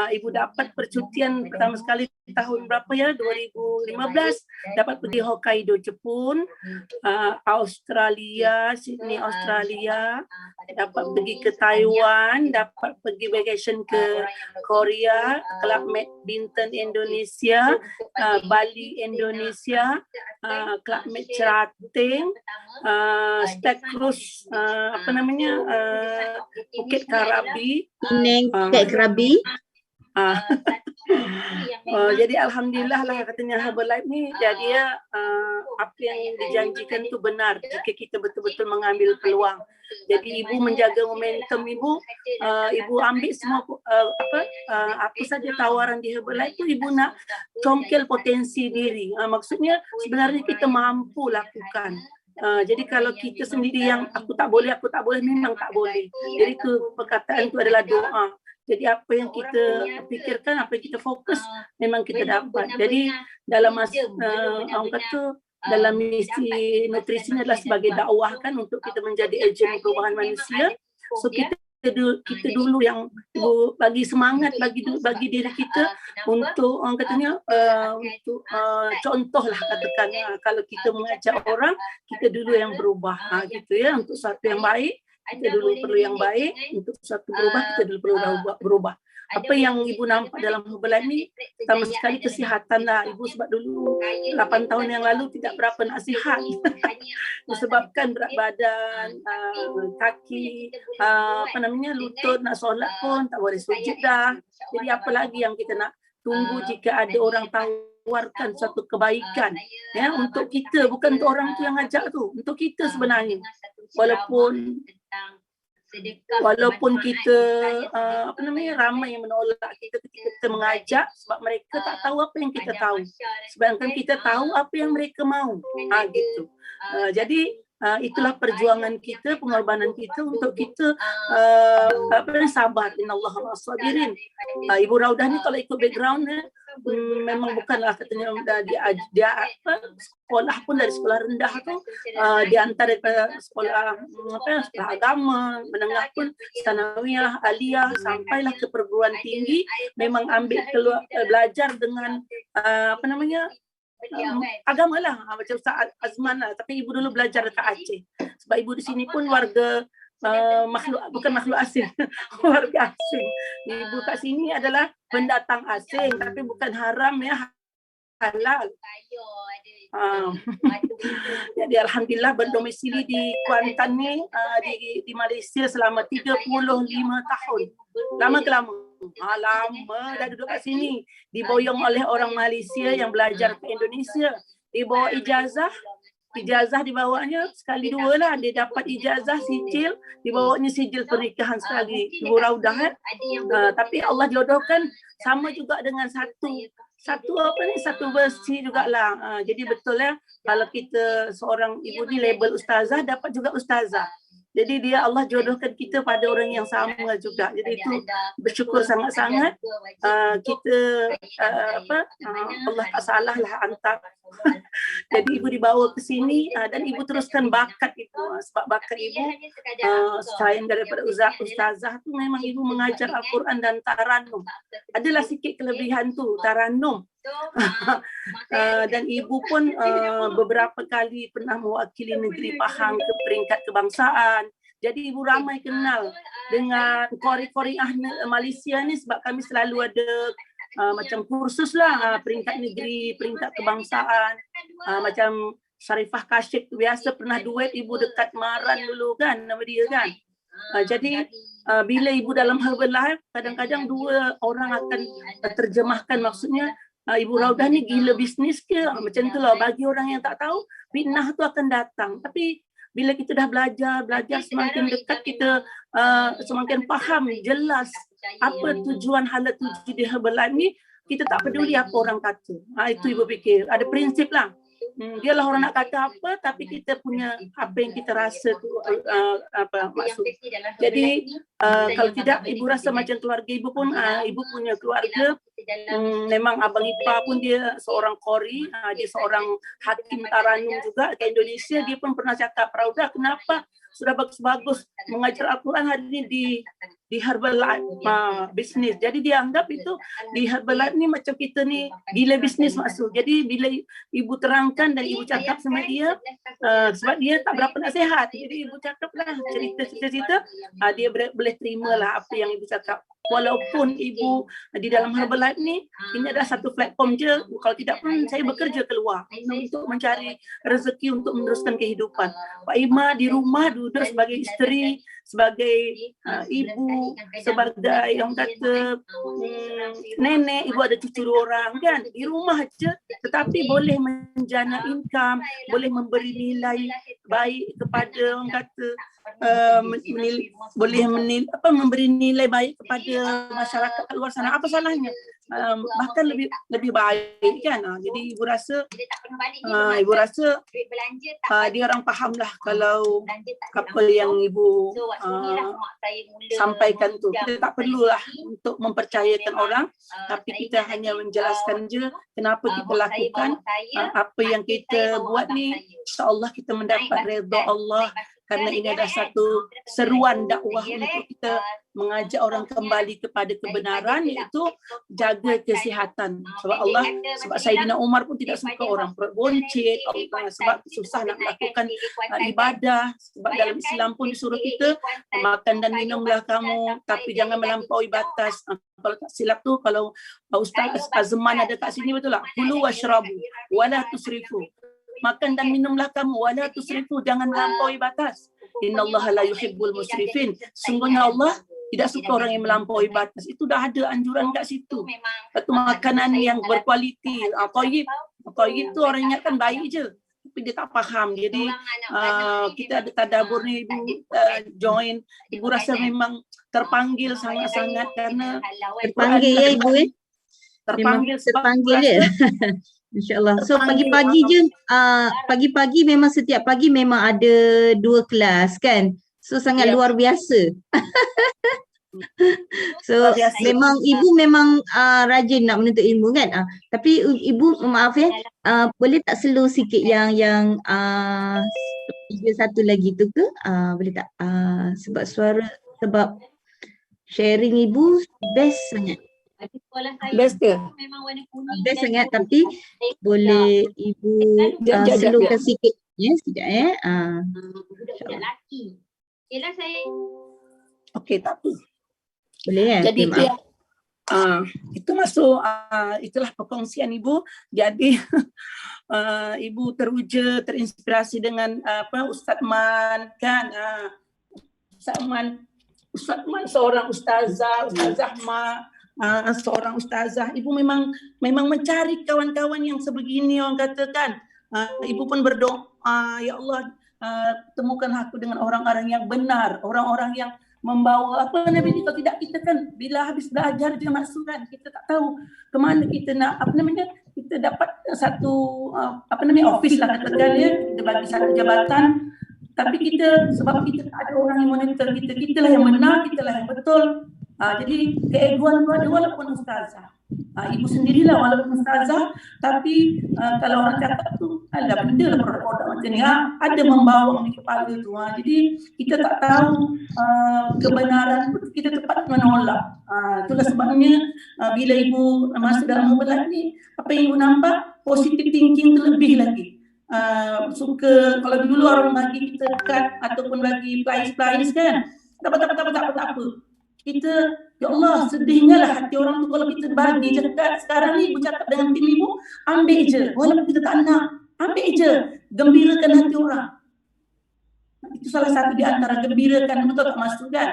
Ibu dapat percutian pertama sekali tahun berapa ya, 2015, dapat pergi Hokkaido, Jepun, Australia, Sydney, Australia, dapat pergi ke Taiwan, dapat pergi vacation ke Korea, Club Med Bintan Indonesia, Bali Indonesia, Club Med Cerating, Stag Cruise, Bukit Karabi, Bukit Karabi. Jadi alhamdulillah lah katanya Herbalife ni jadi apa yang dijanjikan tu benar jika kita betul-betul mengambil peluang. Jadi ibu menjaga momentum ibu, ibu ambil semua apa saja tawaran di Herbalife tu ibu nak congkel potensi diri. Maksudnya sebenarnya kita mampu lakukan. Jadi kalau kita sendiri yang aku tak boleh memang tak boleh. Jadi tu perkataan tu adalah doa. Jadi apa yang kita fikirkan, apa yang kita fokus, memang kita dapat. Jadi dalam orang kata dalam misi nutrisi adalah sebagai dakwah kan untuk kita menjadi ejen perubahan manusia. So kita dulu yang bagi semangat bagi diri kita untuk orang katanya untuk contoh lah katakan kalau kita mengajak orang kita dulu yang berubah gitu ya untuk sesuatu yang baik. Kita dulu perlu yang baik, untuk satu berubah kita dulu perlu berubah. Apa yang ibu nampak dalam Herbalife ni, pertama sekali kesihatan lah. Ibu sebab dulu 8 tahun yang lalu tidak berapa nak sihat. Disebabkan berat badan, kaki, lutut nak solat pun tak boleh sujud dah. Jadi apa lagi yang kita nak tunggu jika ada orang tawarkan satu kebaikan ya untuk kita, bukan untuk orang tu yang ajak tu, untuk kita sebenarnya. Walaupun kita ramai yang menolak kita ketika kita mengajak sebab mereka tak tahu apa yang kita tahu, sedangkan kita tahu apa yang mereka mahu gitu. Jadi itulah perjuangan kita, pengorbanan kita untuk kita sabar. Innallaha ma'as-sabirin. Ibu Raudah ni kalau ikut background memang bukanlah katanya dia sekolah pun dari sekolah rendah tu diantar daripada sekolah agama menengah pun sanawiyah, aliyah sampailah ke perguruan tinggi, memang ambil belajar dengan agama lah macam Ustaz Azman lah, tapi ibu dulu belajar dekat Aceh sebab ibu di sini pun warga bukan makhluk asing warga asing. Ibu kat sini adalah pendatang asing tapi bukan haram ya, halal. Jadi alhamdulillah berdomisili di Kuantan ni di Malaysia selama 35 tahun. Lama ke lama? Lama dah duduk kat sini. Diboyong oleh orang Malaysia yang belajar ke Indonesia. Dibawa ijazah dibawanya sekali dua lah, dia dapat ijazah sijil, dibawanya sijil pernikahan sekali Ibu Raudah tapi Allah jodohkan sama juga dengan satu versi jugalah. Jadi betul ya kalau kita seorang ibu ni label ustazah dapat juga ustazah. Jadi dia Allah jodohkan kita pada orang yang sama juga. Jadi itu bersyukur sangat-sangat kita Allah tak salah lah hantar. Jadi ibu dibawa ke sini dan ibu teruskan bakat itu. Sebab bakat ibu selain daripada ustazah tu memang ibu mengajar Al-Quran dan taranum. Adalah sikit kelebihan tu taranum. Dan ibu pun beberapa kali pernah mewakili negeri Pahang ke peringkat kebangsaan. Jadi ibu ramai kenal dengan kori-kori Malaysia ni sebab kami selalu ada macam kursus lah peringkat negeri, peringkat kebangsaan. Macam Syarifah Kashif biasa pernah duet ibu dekat Maran dulu kan, nama dia kan. Jadi bila ibu dalam Herbalife kadang-kadang dua orang akan terjemahkan, maksudnya Ibu Raudah ni gila bisnes ke? Macam tu lah. Bagi orang yang tak tahu, fitnah tu akan datang. Tapi bila kita dah belajar semakin dekat kita semakin faham jelas apa tujuan hala tuju di Herbalife ni, kita tak peduli apa orang kata. Itu ibu fikir. Ada prinsip lah. Dialah orang nak kata apa, tapi kita punya apa yang kita rasa tu maksud. Jadi kalau tidak ibu rasa macam keluarga ibu pun ibu punya keluarga memang abang ipar pun dia seorang qori, dia seorang hakim taranum juga ke Indonesia. Dia pun pernah cakap, Raudah kenapa sudah bagus-bagus mengajar Al-Quran hari ini di Herbalife bisnis. Jadi dia anggap itu di Herbalife ni macam kita ni bila bisnis masuk. Jadi bila ibu terangkan dan ibu cakap sama dia, sebab dia tak berapa nasihat. Jadi ibu cakap lah cerita-cerita, dia boleh terima lah apa yang ibu cakap. Walaupun ibu di dalam Herbalife ni, ini adalah satu platform je. Kalau tidak pun saya bekerja keluar untuk mencari rezeki untuk meneruskan kehidupan. Pak Ima di rumah duduk sebagai isteri, sebagai ibu, sebagai yang kata nenek, ibu ada cucu 2 orang kan, di rumah aja, tetapi boleh menjana income, boleh memberi nilai baik kepada orang kata memberi nilai baik kepada masyarakat luar sana. Apa salahnya? Bahkan lebih baik kan. Jadi ibu rasa dia orang fahamlah kalau apa yang ibu sampaikan tu. Kita tak perlulah untuk mempercayakan orang, tapi kita hanya menjelaskan je kenapa kita lakukan apa yang kita buat ni. InsyaAllah kita mendapat redha Allah, karena ini adalah satu seruan dakwah untuk kita mengajak orang kembali kepada kebenaran, iaitu jaga kesihatan. Sebab Sayyidina Umar pun tidak suka orang perut boncit, sebab susah nak melakukan ibadah. Sebab dalam Islam pun disuruh kita makan dan minumlah kamu, tapi jangan melampaui batas. Kalau tak silap tu, kalau Ustaz Azman ada kat sini, betul tak? Kulu washrabu wala tusrifu. Makan dan minumlah kamu, wala tusrifu, jangan melampaui batas. Innallaha la yuhibbul musrifin. Sungguhnya Allah tidak suka orang yang melampaui batas. Itu dah ada anjuran kat situ. Satu makanan yang berkualiti. Tayyib tu orang ingatkan baik je, tapi dia tak faham. Jadi kita ada tadabbur ni, ibu join. Ibu rasa memang terpanggil sangat-sangat, karena terpanggil ya ibu terpanggil ya. InsyaAllah. So pagi-pagi je, pagi-pagi memang setiap pagi memang ada 2 kelas kan. So sangat luar biasa. So memang ibu memang rajin nak menuntut ilmu kan. Tapi ibu maaf ya, boleh tak slow sikit yang video satu lagi tu ke? Boleh tak? Sebab sharing ibu best sangat. Best ke? Best sangat, tapi boleh ibu slowkan sikit ya, sekejap ya. Okey, tak apa. Boleh ya? Jadi itu masuk, itulah perkongsian ibu. Jadi ibu teruja, terinspirasi dengan Ustaz Man kan. Ustaz Man seorang ustazah seorang ustazah. Ibu memang mencari kawan-kawan yang sebegini, orang katakan. Ibu pun berdoa, ya Allah, temukan aku dengan orang-orang yang benar, orang-orang yang membawa kalau tidak kita kan bila habis belajar dia masuk kan, kita tak tahu ke mana kita nak kita dapat satu office lah katakan ya, kita bagi satu jabatan, tapi kita sebab kita tak ada orang yang monitor kita lah yang benar, kita lah yang betul. Jadi keegoan tu ada walaupun ustazah. Ibu sendirilah walaupun ustazah, tapi kalau orang cakap tu ada benda lah produk macam ni, ada membawang di kepala tu. Jadi kita tak tahu kebenaran tu, kita cepat menolak. Itulah sebabnya bila ibu masuk dalam Herbalife ni, apa yang ibu nampak, positive thinking tu lebih lagi. Suka, kalau dulu orang bagi kita kad ataupun bagi prize kan, tak apa. Kita, ya Allah, sedihnya lah hati orang tu kalau kita bagi cakap. Sekarang ni ibu cakap dengan tim ibu, ambil je, walaupun kita tak nak, ambil je, gembirakan hati orang. Itu salah satu di antara gembirakan, betul tak masuk kan?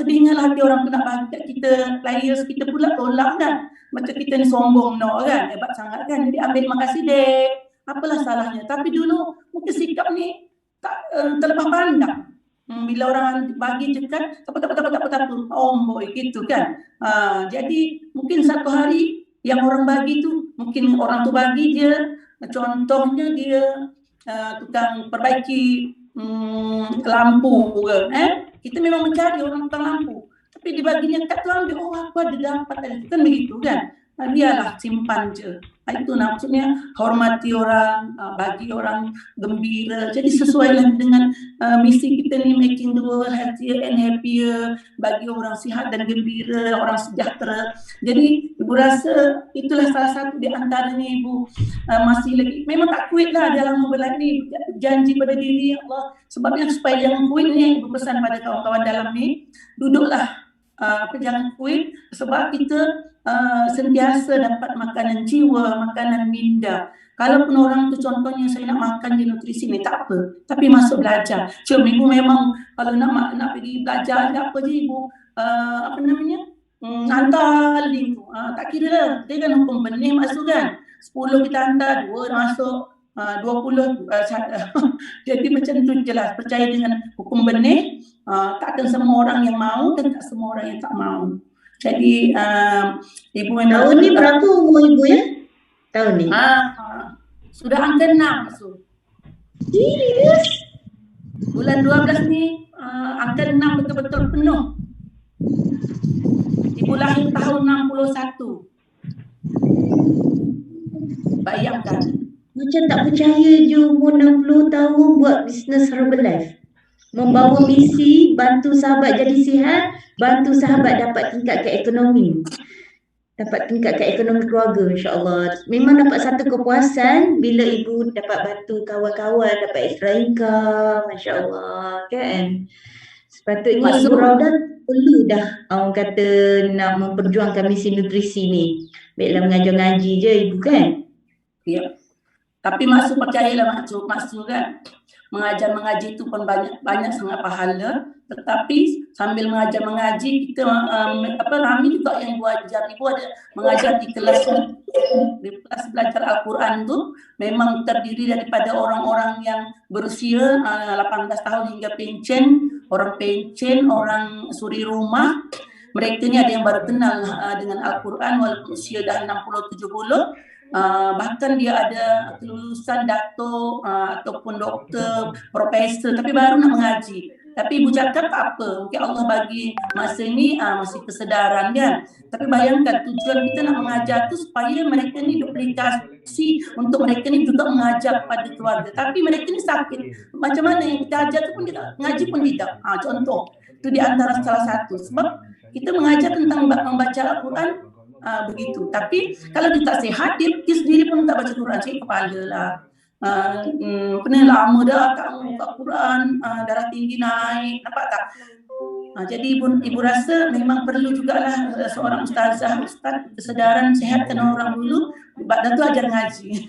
Sedihnya lah hati orang tu nak bagi kat kita, players kita pula tolak kan, macam kita ni sombong kan, hebat sangat kan. Jadi ambil, makasih dek, apalah salahnya. Tapi dulu mungkin sikap ni tak terlepas pandang. Bila orang bagi je kan, tak apa, boy gitu kan. Jadi mungkin satu hari yang orang bagi tu, mungkin orang tu bagi je, contohnya dia tukang perbaiki lampu ke, kita memang mencari orang tukang lampu, tapi dibaginya kat tu ambil, aku ada dapat kan, begitu kan. Biarlah simpan je. Itu maksudnya hormati orang, bagi orang gembira. Jadi sesuailah dengan misi kita ni, making the world healthier and happier, bagi orang sihat dan gembira, orang sejahtera. Jadi ibu rasa itulah salah satu di antaranya ibu masih lagi memang tak kuit lah dalam bulan ni, janji pada diri Allah. Sebabnya supaya jangan kuit ni, ibu pesan pada kawan-kawan dalam ni, duduklah jangan kuit, sebab kita sentiasa dapat makanan jiwa, makanan minda. Kalaupun orang tu contohnya saya nak makan je nutrisi ni, tak apa, tapi masuk belajar. Cuma ibu memang kalau nak pergi belajar apa je ibu apa namanya hantar link tu, tak kira lah, dia kan hukum benih masuk kan, 10 kita hantar, 2 masuk, 20 jadi macam tu jelas, percaya dengan hukum benih. Takkan semua orang yang mau dan tak semua orang yang tak mau. Jadi ibu memang tahun ni berapa umur ibu ya? Tahun ni? Sudah angka 6 masuk. Serius? Bulan 12 ni angka 6 betul-betul penuh. Ibu lahir tahun 61. Bayangkan. Macam tak percaya je umur 60 tahun buat bisnes Herbalife. Membawa misi bantu sahabat jadi sihat, bantu sahabat dapat tingkatkan ekonomi. Dapat tingkatkan ekonomi keluarga, insya-Allah. Memang dapat satu kepuasan bila ibu dapat bantu kawan-kawan, dapat extra income, masya-Allah, kan? Sepatutnya Ibu Raudah perlu dah orang kata nak memperjuangkan misi nutrisi ni. Baiklah mengajar ngaji je ibu kan? Ya. Tapi Mak Su percayalah Mak Su kan, mengaji itu pun banyak sangat pahala. Tetapi sambil mengaji kita ramai juga yang ibu ajar. Ibu ada mengajar di kelas belajar Al-Quran tu memang terdiri daripada orang-orang yang berusia 18 tahun hingga pencen, orang suri rumah. Mereka ni ada yang baru kenal dengan Al-Quran walaupun usia dah 60-70. Bahkan dia ada kelulusan dato ataupun doktor, profesor, tapi baru nak mengaji. Tapi ibu cakap tak apa, mungkin Allah bagi masa ni masih kesedaran kan. Tapi bayangkan tujuan kita nak mengajar tu supaya mereka ni duplikasi untuk mereka ni juga mengajar kepada keluarga. Tapi mereka ni sakit. Macam mana yang kita ajar tu pun tidak, mengaji pun tidak. Contoh, itu di antara salah satu. Sebab kita mengajar tentang membaca Al-Quran begitu. Tapi kalau dia tak sihat, dia sendiri pun tak baca Quran, sakit kepala lah. Pernah lama dah tak buka Quran, darah tinggi naik, nampak tak? Jadi ibu rasa memang perlu jugalah seorang ustaz kesedaran sihatkan orang dulu, dah tu ajar ngaji.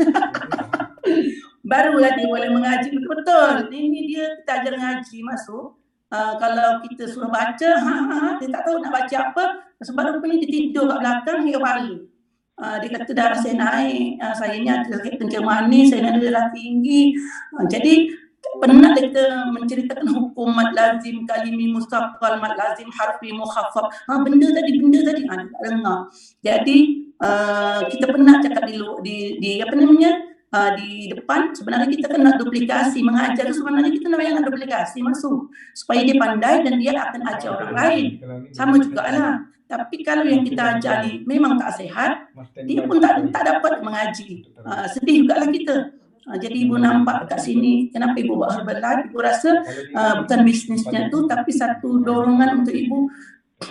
Barulah dia boleh mengaji betul-betul. Ini dia kita ajar ngaji masuk. Kalau kita suruh baca, dia tak tahu nak baca apa, sebab rupanya dia tidur kat belakang hingga kepala. Dia kata darah saya naik, saya ni ada kencing manis, saya ni ada darah tinggi. Jadi pernah kita menceritakan hukum mad lazim, kalimi mustaqal, mad lazim harfi mukhaffaf. Benda tadi tak dengar. Jadi kita pernah cakap di apa namanya? Di depan, sebenarnya kita kan nak duplikasi mengajar, sebenarnya kita nak duplikasi masuk supaya dia pandai dan dia akan ajar orang lain. Sama jugalah. Tapi kalau yang kita ajar ni memang tak sihat, dia pun tak dapat mengaji. Sedih jugalah kita. Jadi ibu nampak kat sini kenapa ibu buat Herbalife. Ibu rasa bukan bisnisnya tu, tapi satu dorongan untuk ibu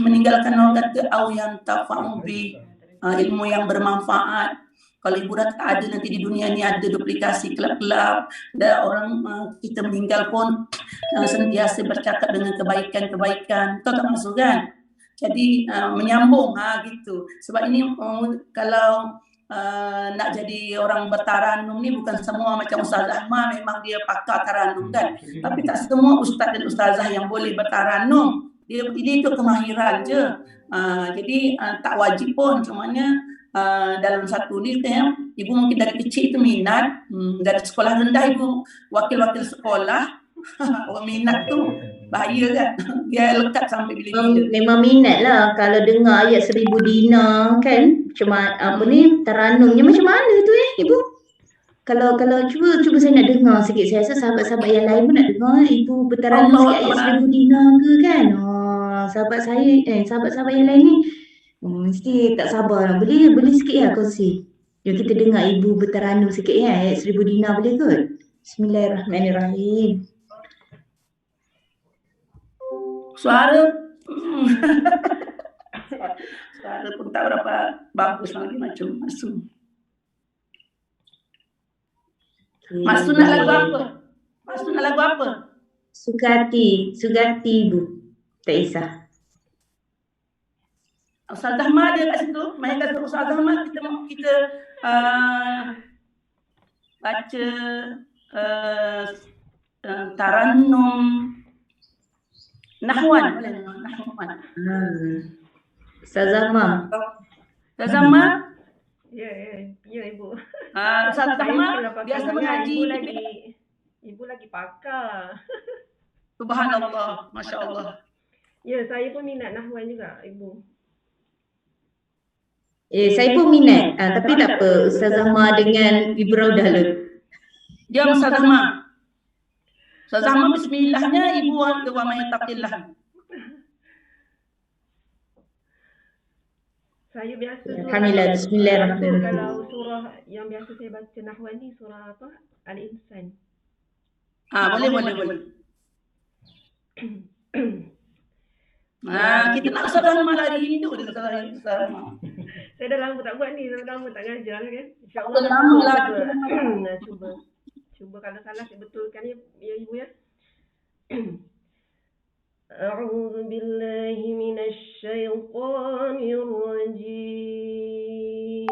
meninggalkan orang kata au yang tafa'u bi, ilmu yang bermanfaat. Kalau ibu dah tak ada nanti di dunia ni ada duplikasi kelab-kelab, dan orang kita meninggal pun sentiasa bercakap dengan kebaikan-kebaikan. Tahu tak maksud kan? Jadi menyambung gitu. Sebab ini kalau nak jadi orang bertaranum ni bukan semua macam Ustazah Ma memang dia pakar taranum kan. Tapi tak semua ustaz dan ustazah yang boleh bertaranum. Dia itu kemahiran je. Jadi tak wajib pun, cumanya dalam satu ni ibu mungkin dari kecil itu minat, dari sekolah rendah ibu wakil-wakil sekolah. Orang minat tu bahaya kan, dia lekat sampai bila-bila. Memang minat lah kalau dengar ayat 1000 dinar kan, cuma apa ni taranumnya macam mana tu ibu? Kalau cuba saya nak dengar sikit, saya rasa sahabat-sahabat yang lain pun nak dengar ibu bertaranum sikit ayat 1000 dinar ke kan. Sahabat-sahabat yang lain ni mesti tak sabar. Boleh sikit ya kongsi. Jom kita dengar ibu berteranum sikit ya, ayat 1000 dinar boleh kot? Bismillahirrahmanirrahim. Suara suara pun tak berapa bagus lagi macam Masun. Masun nak lagu apa? Masun nak lagu apa? Sugati ibu. Tak kisah. Ustaz Ahmad dia kat situ. Main kata Ustaz Ahmad kita baca Tarannum Nahwan. Boleh Nahwan. Ustaz Ahmad. Ustaz Ahmad? Ya ibu. Ustaz Ahmad biasa mengaji. Ibu lagi pakar. Subhanallah, Masya Allah. Ya, saya pun minat Nahwan juga, ibu. Saya pun minat. Tapi tak apa, Ustaz Ahmad dengan Ibu Raudah lah. Jom Ustaz Ahmad. Ustaz Ahmad bismillahnya ibu wa may taqillah. Saya biasa Alhamdulillah, bismillahirrahmanirrahim. Kalau surah yang biasa saya baca Nahwan ni surah apa? Al-Insan. Boleh. Kita nak Ustaz Ahmad hari Hindu dia Ustaz Ahmad. Saya dah lama tak buat ni, dah lama tak ngajar kan. InsyaAllah lama lah. Cuba kalau salah saya betulkan ya ibu ya. A'udzu billahi minasy syaithanir rajim.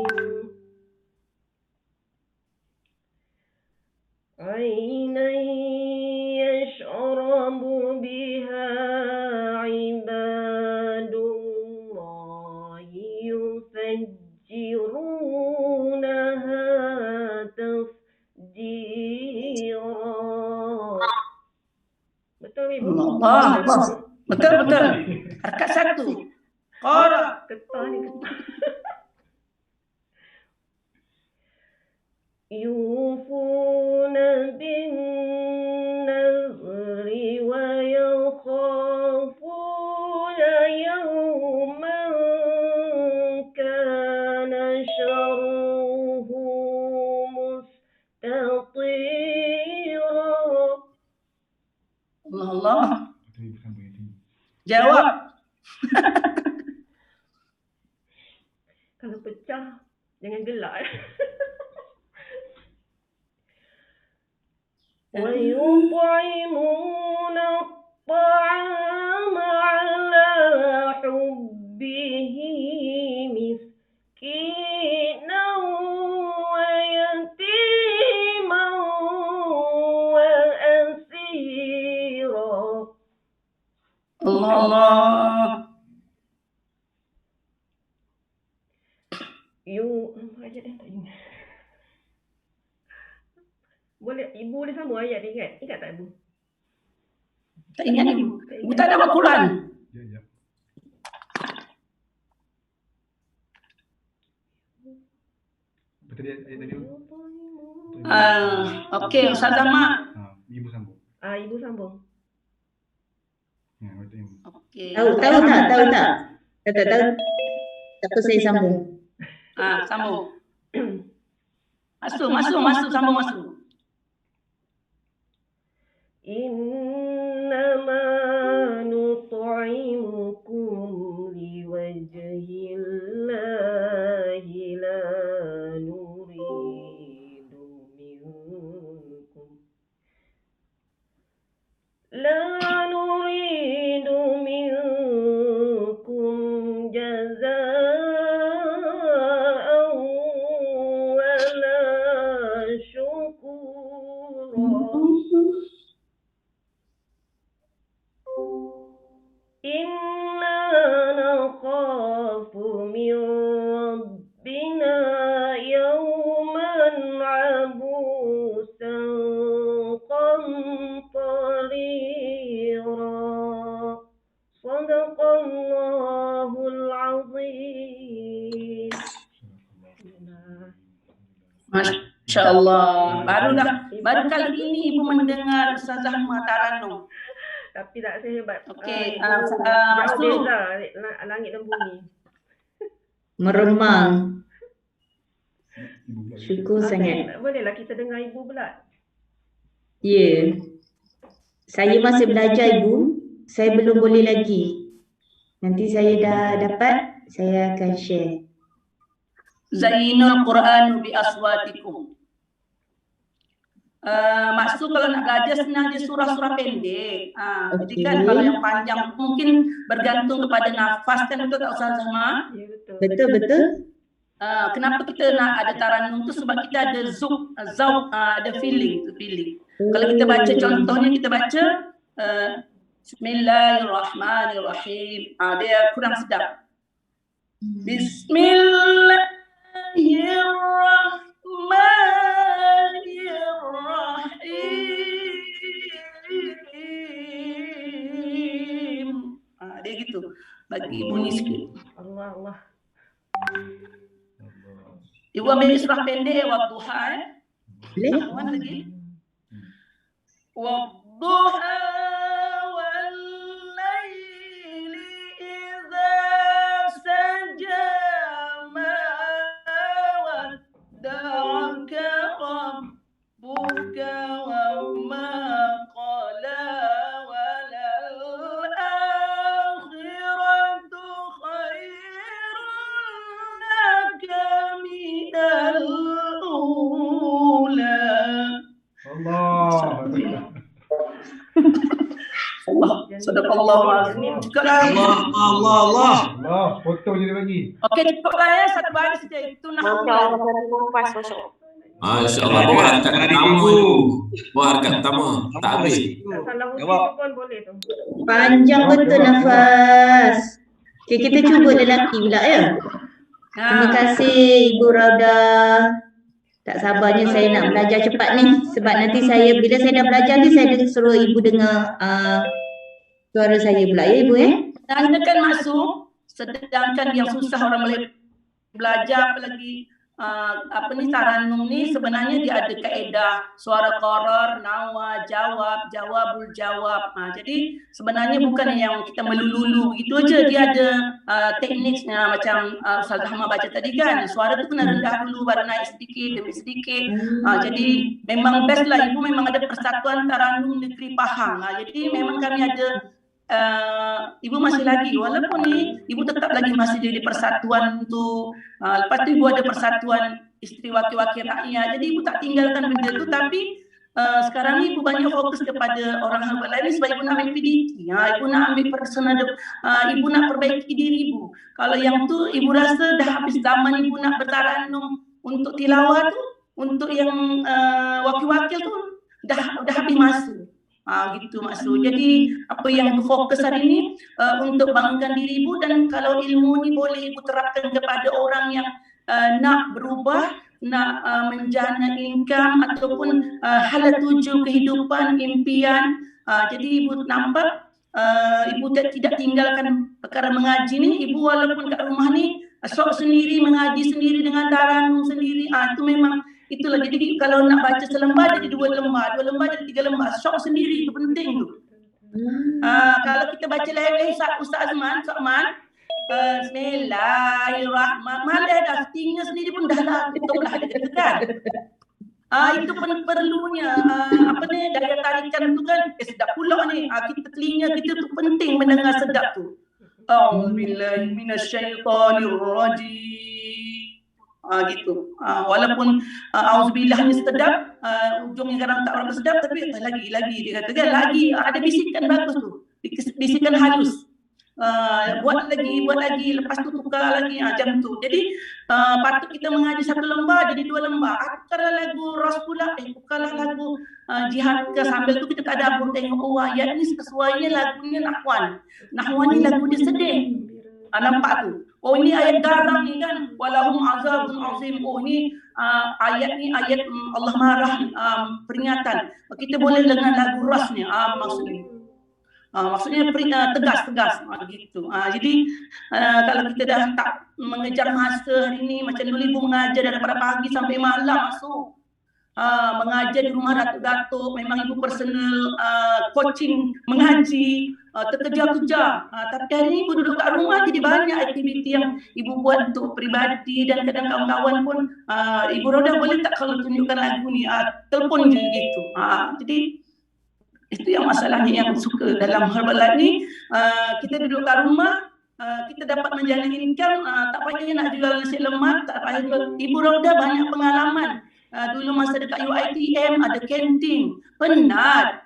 Ainan yashrabu biha ibadullahi yufajjirunaha tafjira. Betul ibu? Allah. Betul. Harakat satu. Qara. Ketah ni ketah. Yufuna bin nazri wa yakhafuna yawman kana sharruhu mustatira. Allah. Jawab. Kalau pecah jangan gelak. Wa yut'imuna at-ta'ama 'ala hubbihi miskinan wa yatiman wa asira. Allah. Ayat dah tak ingat. Boleh, ibu boleh sambung ayat ni ingat? Ingat tak ibu? Tak ingat ibu. Ibu tak ada Al-Quran. Ya. Betul dia ayat tadi. Okey, Ustaz Ahmad. Ibu sambung. Ibu sambung. Ya, betul. Okey. Tahu tak? Tahu. Tak apa saya sambung. Sambung. Masuk, sambung. Innama nut'imukum liwajhillahi la nuridu minkum jazaa'an wala syukura. Inna nakhafu min rabbina yawman abusan qamtarira. Sadaqallahul azim. Masya Allah. Baru kali ini ibu mendengar Ustaz Ahmad Tarannum. Tapi tak sehebat. Okey, jauh Masuk. beza langit dan bumi. Meremang. Ibu pula. Syukur sangat. Bolehlah kita dengar ibu pula. Ya. Saya masih belajar Ibu. Saya belum boleh lagi. Nanti saya dah dapat, saya akan share. Zainul Quran bi aswatikum. Maksud kalau nak belajar senang je surah-surah pendek. Jadi kan Okey. kalau yang panjang mungkin bergantung kepada nafas kan, betul tak Ustaz Zahma? Ya, betul. Betul-betul. Kenapa kita nak ada taranum tu, sebab kita ada zauq, ada feeling. Kalau kita baca, contohnya kita baca Bismillahirrahmanirrahim, dia kurang sedap. Bismillahirrahmanirrahim. Dia gitu. Bagi bunyi sikit. Allah. Allah. Ibu ambil surah pendek, wadduha. Boleh? Mana lagi? Wadduha wal laili idza saja ma wadda'aka rabbuka wa ma qala walal akhiratu khairun laka minal ula. Allah. Sadaqallahu azim. Cukuplah. Allah. Allah, foto je dia bagi. Okey, cukuplah ya, satu baris saja. Itu nahwu. Masya Allah, bawa harkat tamu. Bawa harkat tamu. Tak habis. Salah Jawab. itu pun boleh tu. Panjang betul nafas. Okay, kita cuba lelaki pula ya. Terima kasih Ibu Rauda. Tak sabarnya saya nak belajar cepat ni. Sebab nanti saya, bila saya dah belajar ni, saya suruh Ibu dengar suara saya pula ya Ibu ya. Anda kan masuk, sedangkan yang susah orang boleh belajar, apalagi taranum ni sebenarnya dia ada kaedah suara qarar, nawa, jawab, jawabul jawab. Jadi sebenarnya bukan yang kita melulu gitu aja, dia ada tekniknya macam Ustaz Ahmad baca tadi kan. Suara tu kena rendah dulu baru naik sedikit demi sedikit. Jadi memang best lah, Ibu memang ada Persatuan Taranum Negeri Pahang. Jadi memang kami ada Ibu masih lagi, walaupun ni Ibu tetap lagi masih jadi persatuan tu. Lepas tu Ibu ada Persatuan Isteri Wakil-Wakil Rakyat. Jadi Ibu tak tinggalkan benda tu, tapi sekarang ni Ibu banyak fokus kepada orang hamba lain sebab Ibu nak ambil PDT. Ibu nak ambil personal, Ibu nak perbaiki diri Ibu. Kalau yang tu Ibu rasa dah habis zaman Ibu nak bertaranum untuk tilawah tu, untuk yang wakil-wakil tu dah habis masa. Gitu maksud. Jadi apa yang Ibu fokus hari ini untuk bangunkan diri Ibu, dan kalau ilmu ni boleh Ibu terapkan kepada orang yang nak berubah, nak menjana income ataupun hala tuju kehidupan, impian. Jadi Ibu nampak Ibu tidak tinggalkan perkara mengaji ni. Ibu walaupun kat rumah ni sok sendiri, mengaji sendiri dengan taranum sendiri. Itu memang itulah. Jadi kalau nak baca selembar jadi dua lembar jadi tiga lembar. Sok sendiri, itu penting tu. Kalau kita baca leweh Ustaz Azman, Bismillahirrahmanirrahim. Malah dah tinggal sendiri pun dah lah ketoplah dia kata kan. Itu perlunya daya tarikan tu kan. Sedap pula ni. Kita telinga kita tu penting mendengar sedap tu. A'udzubillahi minasyaitonirrajim. Gitu. Walaupun auzubillah ni sedap, ujungnya kadang tak berapa sedap, tapi lagi dia kata kan, lagi ada bisikan bagus tu. Bisikan halus. Buat lagi, lepas tu tukar lagi, macam tu. Jadi patut kita mengaji satu lembar jadi dua lembar. Tukarlah lagu Ras pula, tukarlah lagu Jihad ke, sambil tu kita tak ada pun tengok ayat ni sesuainya lagunya Nahwan. Nahwan ni lagu dia sedih. Nampak tu. Oh ini ayat garang ni kan, walahum azabun azim. Oh ni ayat Allah marah, peringatan. Kita boleh dengan lagu Ras ni, maksudnya tegas gitu. Jadi kalau kita dah tak mengejar masa hari ni, macam dulu Ibu mengajar daripada pagi sampai malam masuk. Mengajar di rumah datuk-datuk, memang Ibu personal coaching mengaji. terkejar-kejar. Tapi hari ni ibu duduk kat rumah, jadi banyak aktiviti yang ibu buat untuk peribadi, dan kadang kawan-kawan pun, Ibu Roda boleh tak kalau tunjukkan lagu ni, telefon je gitu. Jadi itu yang masalahnya yang suka dalam Herbalife ni, kita duduk kat rumah, kita dapat menjalani income, tak payah nak jual nasi lemak, tak payah jual. Ibu Roda banyak pengalaman. Dulu masa dekat UiTM ada kantin, penat.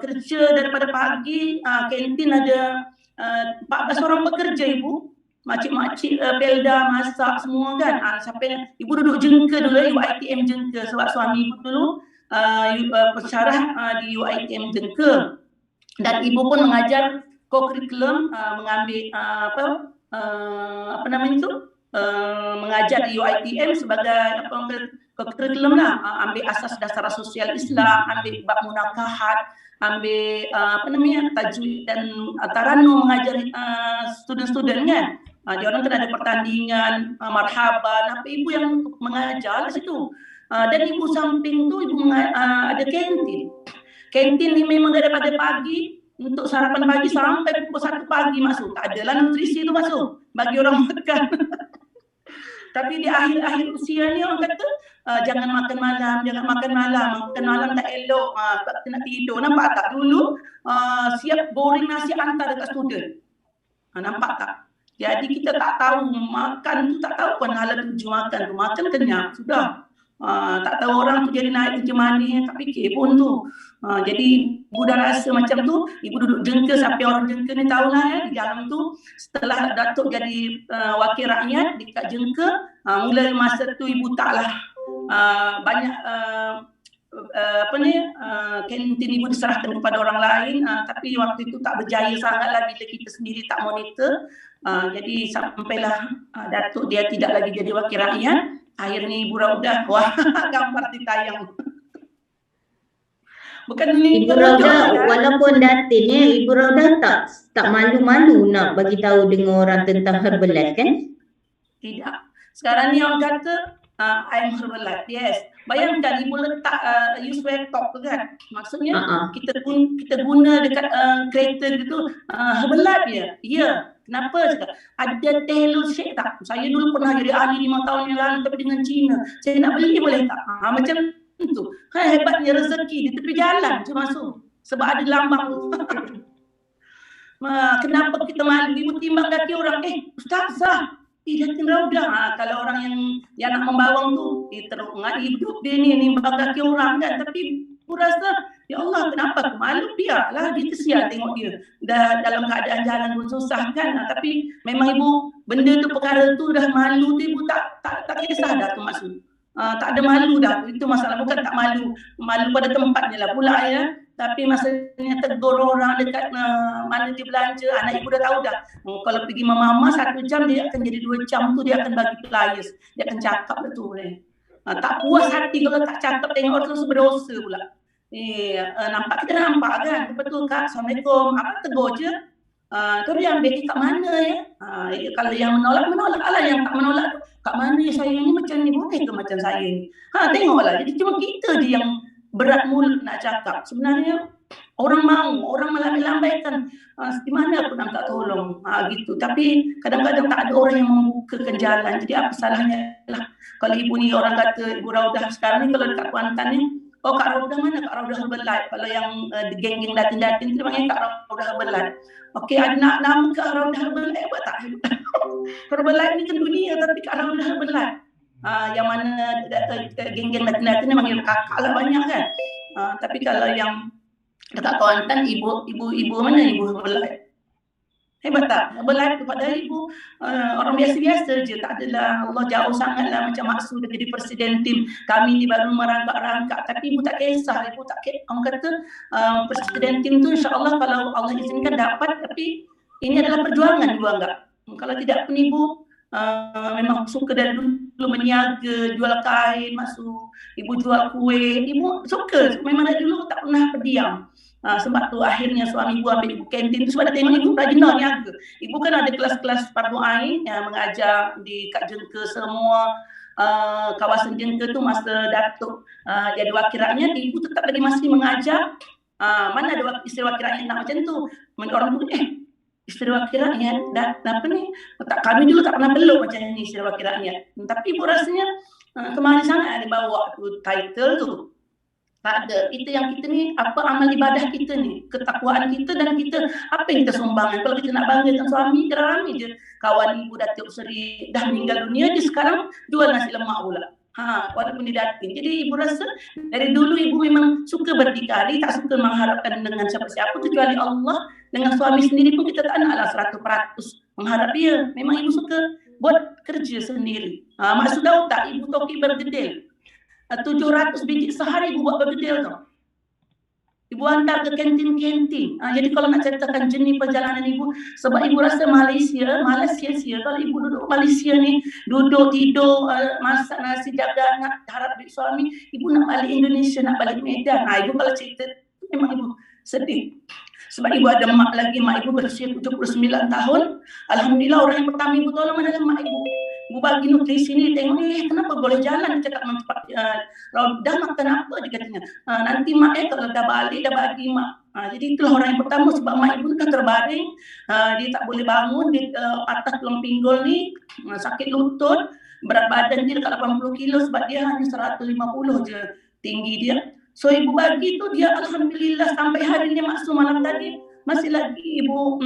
Kerja daripada pagi, kantin ada 14 orang pekerja ibu, makcik-makcik pelda masak semua kan. Sampai ibu duduk jengka dulu, UiTM jengka, sebab suami ibu dulu pensyarah di UiTM jengka, dan ibu pun mengajar co-curriculum, mengambil apa namanya itu, mengajar di UiTM sebagai curriculum lah, ambil asas dasar sosial Islam, ambil bab munakahat, ambil apa namanya tajwid dan taranum, mengajar student-student kan. Dia orang kan ada pertandingan, marhaban, apa ibu yang mengajar di situ. Dan ibu samping tu ibu ada kantin. Kantin ni memang daripada pagi untuk sarapan pagi sampai pukul 1 pagi masuk. Tak adalah nutrisi tu masuk bagi orang makan. Tapi di akhir-akhir usia ni orang kata jangan makan malam, makan malam tak elok, tak kena tidur. Nampak tak dulu siap goreng nasi hantar dekat student. Nampak tak? Jadi kita tak tahu makan tu, tak tahu pun hala tuju makan tu, makan kenyang sudah. Tak tahu orang tu jadi naik macam mana, tak fikir pun tu. Jadi ibu dah rasa macam tu, ibu duduk jengka, sampai orang jengka ni tahulah ya, di dalam tu setelah Datuk jadi wakil rakyat dekat jengka, mulai masa tu ibu taklah banyak kantin ibu diserahkan kepada orang lain, tapi waktu itu tak berjaya sangatlah bila kita sendiri tak monitor. Jadi sampailah Datuk dia tidak lagi jadi wakil rakyat. Akhirnya Ibu Raudah, wah gambar ditayang. Bukan ini Ibu Raudah walaupun datin ya, Ibu Raudah tak malu-malu nak bagi tahu dengan orang tentang Herbalife kan? Tidak. Sekarang ni orang kata I'm Herbalife. Yes. Bayangkan ibu letak use laptop tu kan. Maksudnya kita guna dekat kereta gitu Herbalife ya. Ya. Kenapa cakap? Ada Taylor Shake tak? Saya dulu pernah jadi ahli 5 tahun yang lalu tapi dengan Cina. Saya nak beli boleh tak? Macam tu. Kan hebatnya rezeki di tepi jalan je masuk. Sebab ada lambang tu. Kenapa kita malu? Ibu timbang kaki orang. Ustazah. Datin Raudah. Kalau orang yang nak membawang tu, teruk hidup dia ni nimbang kaki orang kan. Tapi ibu rasa, ya Allah, kenapa aku malu? Biarlah, dia kesian tengok dia. Dah dalam keadaan jalan pun susah kan. Tapi memang ibu, benda tu, perkara tu dah malu tu, ibu tak kisah dah tu maksud. Tak ada malu dah. Itu masalah, bukan tak malu. Malu pada tempatnya lah pula ya. Tapi masanya tegur orang dekat mana dia belanja, anak ibu dah tahu dah. Kalau pergi mama 1 jam, dia akan jadi 2 jam tu dia akan bagi flyers. Dia akan cakap betul. Tak puas hati kalau tak cakap, tengok orang tu berdosa pula. Nampak, kita nampak kan. Betul Kak, Assalamualaikum. Apa tegur je. Tu dia ambil kat mana ya. Kalau yang menolak lah. Yang tak menolak tu, kat mana ya saya ni macam ni, boleh ke macam saya ni. Tengoklah. Jadi cuma kita dia yang berat mulut nak cakap. Sebenarnya orang mau, orang melambai-lambaikan. Di mana aku nak tak tolong. Gitu. Tapi kadang-kadang tak ada orang yang membukakan jalan. Jadi apa salahnya lah. Kalau ibu ni orang kata, Ibu Raudah sekarang ni kalau dekat Kuantan ni, oh Kak Raudah mana? Kak Raudah Herbalife. Kalau yang geng-geng datin-datin tu panggil Kak Raudah Herbalife. Okey, ada nama Kak Raudah Herbalife. Apa tak? Herbalife ni kan dunia, tapi Kak Raudah Herbalife. Yang mana geng-geng datin-datin ni panggil kakak lah banyak kan. Tapi kalau yang dekat Kuantan, ibu mana? Ibu Herbalife. Hebat tak? Herbalife tu padahal ibu orang biasa-biasa je. Tak adalah Allah jauh sangat lah macam maksud jadi presiden tim. Kami ni baru merangkak-rangkak. Tapi ibu tak kisah. Ibu tak kisah. Orang kata presiden tim tu insyaAllah kalau Allah izinkan dapat. Tapi ini adalah perjuangan ibu anggap. Kalau tidak pun ibu memang suka dari dulu meniaga, jual kain masuk. Ibu jual kuih. Ibu suka. Memang dari dulu tak pernah berdiam. Sebab tu akhirnya suami ibu ambil ibu kantin tu sebab dia tengok ibu rajin niaga. Ibu kan ada kelas-kelas fardu ain yang mengajar di kat Jengka semua kawasan Jengka tu masa Datuk jadi wakil rakyat, ibu tetap lagi masih mengajar. Mana ada isteri wakil rakyat nak macam tu. orang tu isteri wakil rakyat, apa ni? Kami dulu tak pernah peluk macam ni isteri wakil rakyat. Tapi ibu rasanya kemarin sangat ada bawa tu title tu. Tak ada. Itu yang kita ni, apa amal ibadah kita ni, ketakwaan kita dan kita, apa yang kita sumbangkan. Kalau kita nak banggakan suami, ramai je kawan ibu Datuk Seri dah meninggal dunia, dia sekarang jual nasi lemak pula. Walaupun dia dating. Jadi ibu rasa dari dulu ibu memang suka berdikari, tak suka mengharapkan dengan siapa-siapa kecuali Allah. Dengan suami sendiri pun kita tak naklah 100% mengharap dia. Memang ibu suka buat kerja sendiri. Maksud tahu tak, ibu toki bergedil. 700 biji sehari ibu buat bergedil tau. Ibu hantar ke kantin-kantin. Jadi kalau nak ceritakan jenis perjalanan ibu, sebab ibu rasa Malaysia kalau ibu duduk Malaysia ni, duduk tidur, masak nasi, jaga anak, harap duit suami, ibu nak balik Indonesia, nak balik Medan. Ibu kalau cerita, memang ibu sedih. Sebab ibu ada mak lagi, mak ibu berusia 79 tahun. Alhamdulillah orang yang pertama ibu tolong adalah mak ibu. Ibu bagi nutrisi ni, tengok kenapa boleh jalan, dia cakap cepat. Dah makan apa, dia katanya. Nanti mak kalau dah balik, dah bagi mak. Jadi itulah orang yang pertama, sebab mak ibu kan terbaring, dia tak boleh bangun, di atas tulang pinggul ni, sakit lutut, berat badan dia dekat 80 kilo sebab dia hanya 150 je tinggi dia. So ibu bagi tu dia alhamdulillah sampai hari ni maksud malam tadi masih lagi ibu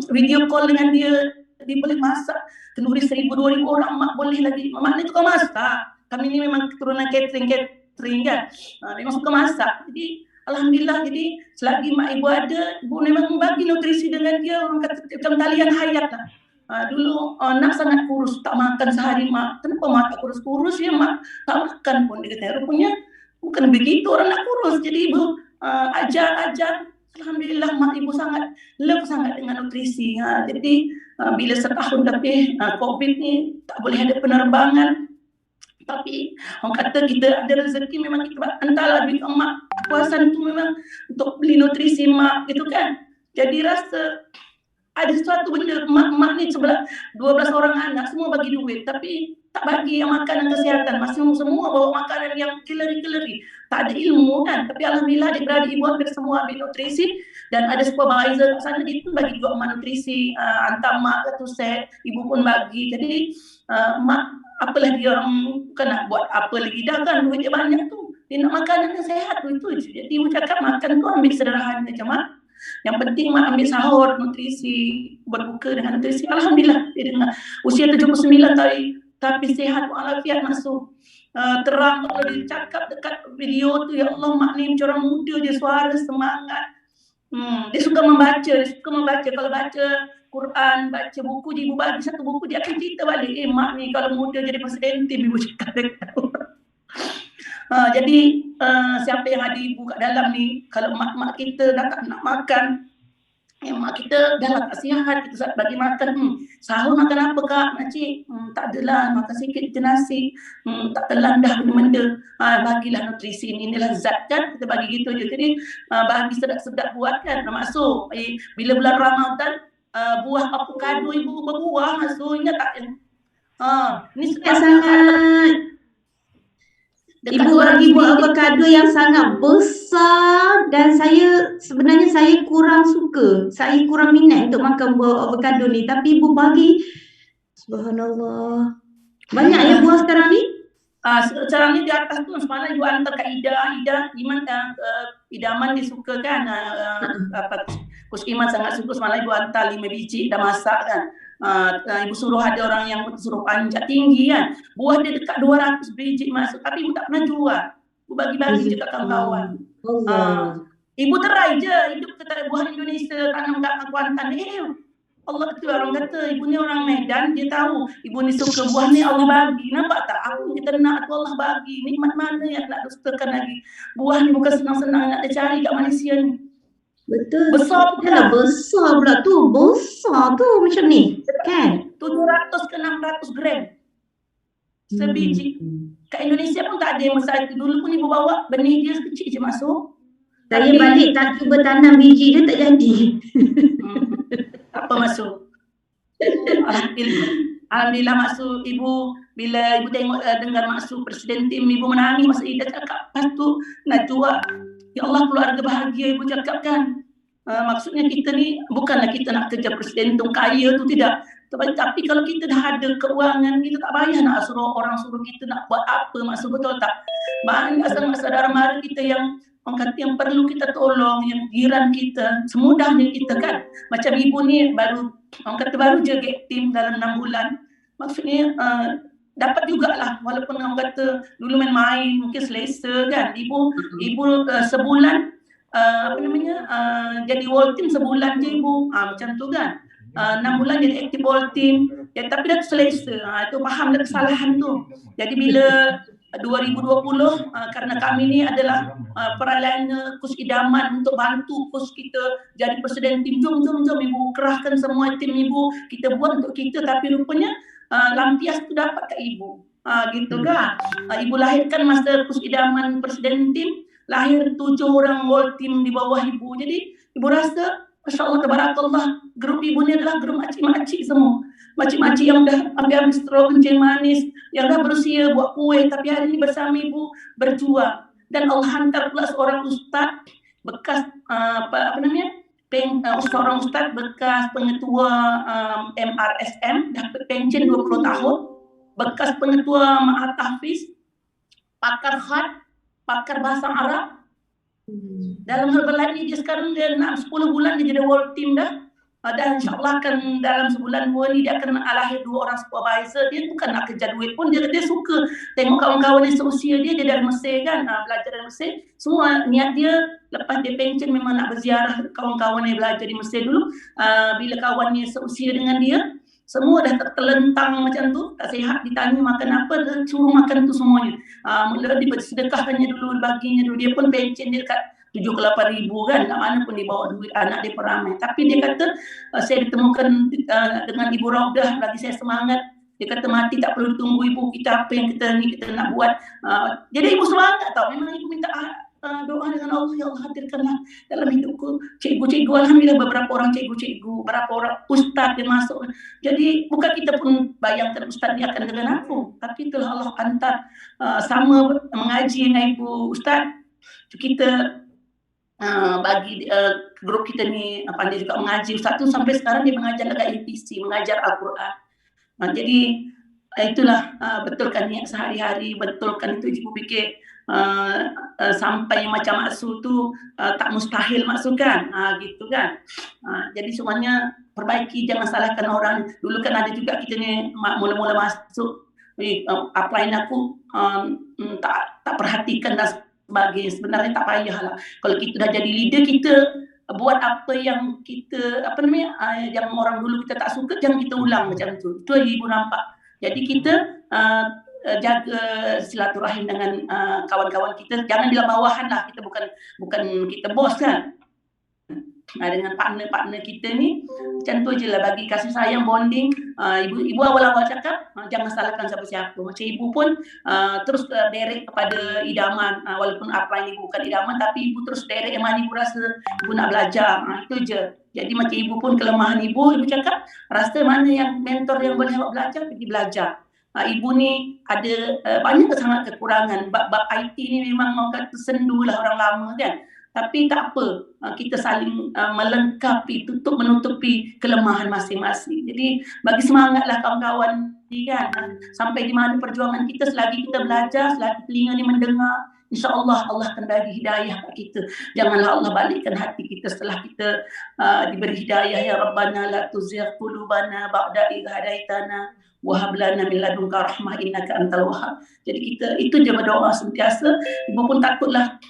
video call dengan dia boleh masak kenduri 1,000-2,000 orang, mak boleh lagi. Mak ni suka masak. Kami ni memang keturunan catering kan. Memang suka masak. Jadi alhamdulillah, jadi selagi mak ibu ada, ibu memang bagi nutrisi dengan dia, orang kata macam talian hayat lah. Dulu nak sangat kurus, tak makan sehari mak. Kenapa mak tak kurus-kurus ya mak? Tak makan pun dia kata. Rupanya bukan begitu orang nak kurus. Jadi ibu ajar. Alhamdulillah mak ibu sangat love sangat dengan nutrisi. Jadi bila setahun lebih COVID ni tak boleh ada penerbangan. Tapi orang kata kita ada rezeki, memang kita hantarlah duit mak. Puasan tu memang untuk beli nutrisi mak gitu kan. Jadi rasa ada sesuatu benda, mak ni 12 orang anak semua bagi duit tapi tak bagi yang makanan kesihatan. Masih semua bawa makanan yang keleri-keleri. Tak ada ilmu kan. Tapi alhamdulillah adik-beradik ibu hampir semua ambil nutrisi dan ada supervisor kat sana, dia pun bagi juga mak nutrisi, hantar mak satu set, ibu pun bagi. Jadi mak apalah dia orang bukan nak buat apa lagi dah kan, duit dia banyak tu. Dia nak makanan yang sehat tu itu je. Jadi ibu cakap makan tu ambil sederhana je mak. Yang penting mak ambil sahur, nutrisi, berbuka dengan nutrisi. Alhamdulillah dia dengan usia 79 tahun tapi sehat walafiat masuk. Terang kalau dia cakap dekat video tu, ya Allah mak ni macam orang muda je, suara semangat. Dia suka membaca. Kalau baca Quran, baca buku, dia ibu bagi satu buku, dia akan cerita balik. Mak ni kalau muda jadi presiden tim ibu cakap. Jadi siapa yang ada ibu kat dalam ni, kalau mak kita dah tak nak makan, mak kita dah tak sihat, kita bagi makan, sahur makan apa kak, makcik? Tak adalah, makan sikit je nasi, tak telan dah benda-benda. Bagilah nutrisi ni, inilah zat kan, kita bagi gitu je. Jadi bagi sedap-sedap buat kan, masuk. Bila bulan Ramadan, buah avocado ibu berbuah masuk, ingat tak? Ni sangat. Ibu bagi buah avocado yang sangat besar dan sebenarnya saya kurang suka. Saya kurang minat untuk makan buah avocado ni, tapi ibu bagi, subhanallah. Banyak ya buah sekarang ni? Sekarang ni di atas tu semalam ibu hantar kat Idaman dia suka kan, Kus Iman sangat suka, semalam ibu hantar 5 biji dah masak kan. Ibu suruh ada orang yang suruh panjat tinggi kan, buah dia dekat 200 biji masuk tapi ibu tak pernah jual, ibu bagi-bagi je kat kawan-kawan. Ibu terai je hidup kata buah Indonesia tanam kat Kuantan. Allah tu orang kata ibu ni orang Medan, dia tahu ibu ni suka buah ni, Allah bagi. Nampak tak, aku kita nak tu Allah bagi. Nikmat mana yang nak dustakan lagi. Buah ni bukan senang-senang nak dicari kat Malaysia ni. Betul. Besar pula. Besar pula tu. Besar tu macam ni. Kan? 700 ke 600 gram sebiji. Kat Indonesia pun tak ada yang besar itu. Dulu pun ibu bawa benih dia kecil je masuk. Saya balik tak cuba tanam biji dia tak jadi. Apa masuk? Alhamdulillah masuk ibu. Bila ibu tengok dengar masuk presiden tim, ibu menangis masa Ida cakap. Lepas tu nak jual. Ya Allah keluarga bahagia ibu cakap kan. maksudnya kita ni bukanlah kita nak kerja presiden tu kaya tu, tidak. Tapi kalau kita dah ada keuangan, kita tak payah nak suruh kita nak buat apa, maksud betul tak? Banyak sangat saudara mara kita yang orang kata yang perlu kita tolong, yang jiran kita, semudahnya kita kan. Macam ibu ni orang kata baru je get team dalam 6 bulan. Maksudnya dapat jugalah, walaupun orang kata dulu main-main mungkin selesa kan. Ibu sebulan jadi wall team sebulan je ibu, macam tu kan. 6 bulan jadi active ball team, ya, tapi dah selesa. Itu faham dah kesalahan tu. Jadi bila 2020 karena kami ni adalah peralaian kurs idaman untuk bantu kurs kita jadi presiden tim, jom ibu kerahkan semua tim ibu, kita buat untuk kita, tapi rupanya lampias tu dapat kat ibu, gitu kan. Ibu lahirkan masa kurs idaman presiden tim, lahir 7 orang wall team di bawah ibu. Jadi ibu rasa Masya Allah, tabarakallah, grup ibu ni adalah grup makcik-makcik semua. Makcik-makcik yang dah ambil stroke kencing manis, yang dah berusia buat kuih, tapi hari ini bersama ibu berjuang. Dan Allah hantar pula seorang ustaz bekas seorang ustaz bekas pengetua MRSM, dapat pension 20 tahun, bekas pengetua Ma'had Tahfiz, pakar khat, pakar bahasa Arab. Dalam Herbalife ni dia sekarang dia 10 bulan dia jadi world team dah. Dan insyaAllah akan dalam sebulan 2 ni dia akan lahir 2 orang supervisor. Dia bukan nak kerja duit pun, dia suka tengok kawan-kawan yang seusia dia dari Mesir kan, belajar dari Mesir. Semua niat dia lepas dia pension memang nak berziarah kawan-kawan yang belajar di Mesir dulu. Bila kawannya seusia dengan dia, semua dah terlentang macam tu, tak sihat, ditanya makan apa, dia suruh makan tu semuanya. Mula disedekahkannya dulu, baginya dulu. Dia pun pension dia dekat 7 ke 8 ribu kan, kat mana pun dia bawa duit, anak dia pun ramai. Tapi dia kata, saya ditemukan dengan Ibu Raudah, bagi saya semangat. Dia kata mati tak perlu ditunggu ibu, kita apa yang kita nak buat. Jadi ibu semangat tau, memang ibu minta doa dengan Allah, ya Allah hadirkanlah dalam hidupku cikgu-cikgu. Alhamdulillah beberapa orang cikgu-cikgu, beberapa orang ustaz dia masuk. Jadi bukan kita pun bayangkan ustaz ni akan dengan aku, tapi itulah Allah hantar sama mengaji dengan ibu ustaz. Kita bagi grup kita ni pandai juga mengaji. Ustaz tu sampai sekarang dia mengajar dekat UTC, mengajar Al-Quran. Jadi itulah betulkan niat sehari-hari, betulkan itu ibu fikir sampai macam maksud tu tak mustahil maksudkan, gitu kan. Jadi semuanya perbaiki, jangan salahkan orang. Dulu kan ada juga kita ni mula-mula masuk, upline aku tak perhatikan dan sebagainya. Sebenarnya tak payahlah. Kalau kita dah jadi leader, kita buat apa yang kita yang orang dulu kita tak suka, jangan kita ulang macam tu. Itu ibu nampak. Jadi kita jaga silaturahim dengan kawan-kawan kita, jangan bila bawahan lah. Kita bukan kita bos kan. Dengan partner-partner kita ni macam tu je lah, bagi kasih sayang, bonding. Ibu awal-awal cakap jangan salahkan siapa-siapa. Macam ibu pun terus direct kepada idaman, walaupun apa ini bukan idaman, tapi ibu terus direct yang mana ibu rasa ibu nak belajar. Itu je. Jadi macam ibu pun kelemahan ibu cakap rasa mana yang mentor yang boleh awak belajar, pergi belajar. Ibu ni ada banyak sangat kekurangan. Bab IT ni memang orang kata sendu lah orang lama kan. Tapi tak apa, kita saling melengkapi, menutupi kelemahan masing-masing. Jadi bagi semangatlah kawan-kawan ni kan. Sampai di mana perjuangan kita, selagi kita belajar, selagi telinga ni mendengar, insya-Allah Allah akan bagi hidayah kat kita. Janganlah Allah balikkan hati kita setelah kita diberi hidayah. Ya Rabbana la tuzigh qulubana ba'da idh hadaitana wa hab lana min ladunka rahmah innaka antal wahhab. Jadi kita itu je berdoa sentiasa. Ibu pun takutlah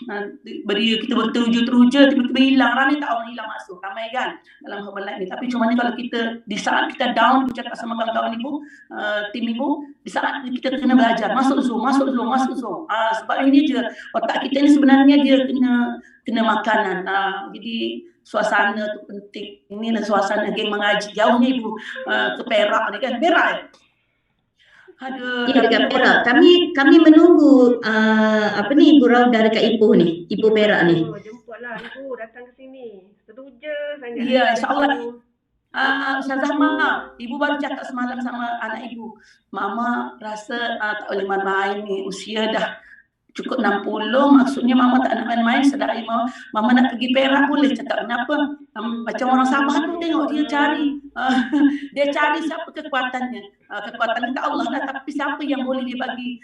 kita berteruja-teruja tiba-tiba hilang. Ramai tak orang hilang masuk, ramai kan dalam Herbalife ni. Tapi cuma ni kalau kita di saat kita down, cakap sama kawan-kawan ibu, tim ibu, di saat kita kena belajar, masuk Zoom. Sebab ini je otak kita ni sebenarnya dia kena makanan. Jadi suasana tu penting. Ini suasana geng mengaji. Jauhnya ibu ke Perak ni kan. Perak ya? Aduh. Ya, dekat Perak. Kami menunggu Ibu Raudah dekat Ipoh ni. Ipoh Perak ni. Jemputlah ibu datang ke sini. Setuju sangat. Ya, insya-Allah. Ustazah Mama, ibu baru cakap semalam sama anak ibu. Mama rasa tak boleh main ni, usia dah cukup 60, maksudnya mama tak nak main-main, sedari mama nak pergi Perak boleh. Cakap kenapa? Macam orang Sabah tu tengok dia cari, dia cari siapa kekuatannya. Kekuatan kita Allah lah, tapi siapa yang boleh dia bagi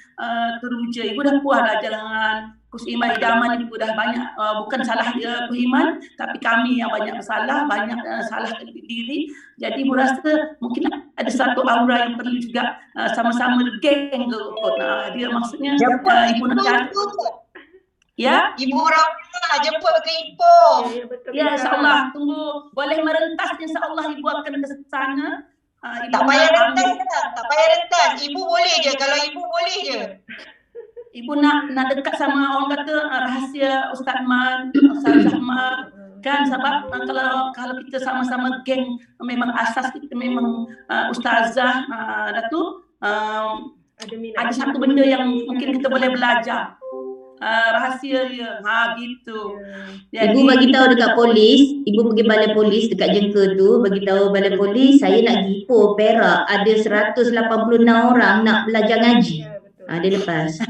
teruja. Ibu dah puas lah jalan Kus Iman idaman, ibu dah banyak, bukan salah Kus Iman, tapi kami yang banyak bersalah, banyak salah diri. Jadi ibu rasa mungkin ada satu aura yang perlu juga sama-sama geng ke kot. Dia maksudnya ibu nak cari. Ya, Ibu orang rumah jemput ke Ipoh. betul. ya insyaAllah tunggu boleh merentas, insyaAllah ibu akan ke sana. Ibu Tak payah nak rentas dah, tak payah rentas. Ibu boleh je, kalau ibu boleh je. Ibu nak dekat sama orang kata rahsia Ustaz Man, Ustaz Ahmad kan, sebab kalau kita sama-sama geng, memang asas kita memang ustazah Datuk, ada satu benda yang mungkin kita boleh belajar. Rahsia dia gitu. Ibu bagi tahu dekat polis, ibu pergi balai polis dekat Jengker tu, bagi tahu balai polis saya nak pergi Ipoh Perak, ada 186 orang nak belajar ngaji. Dia lepas.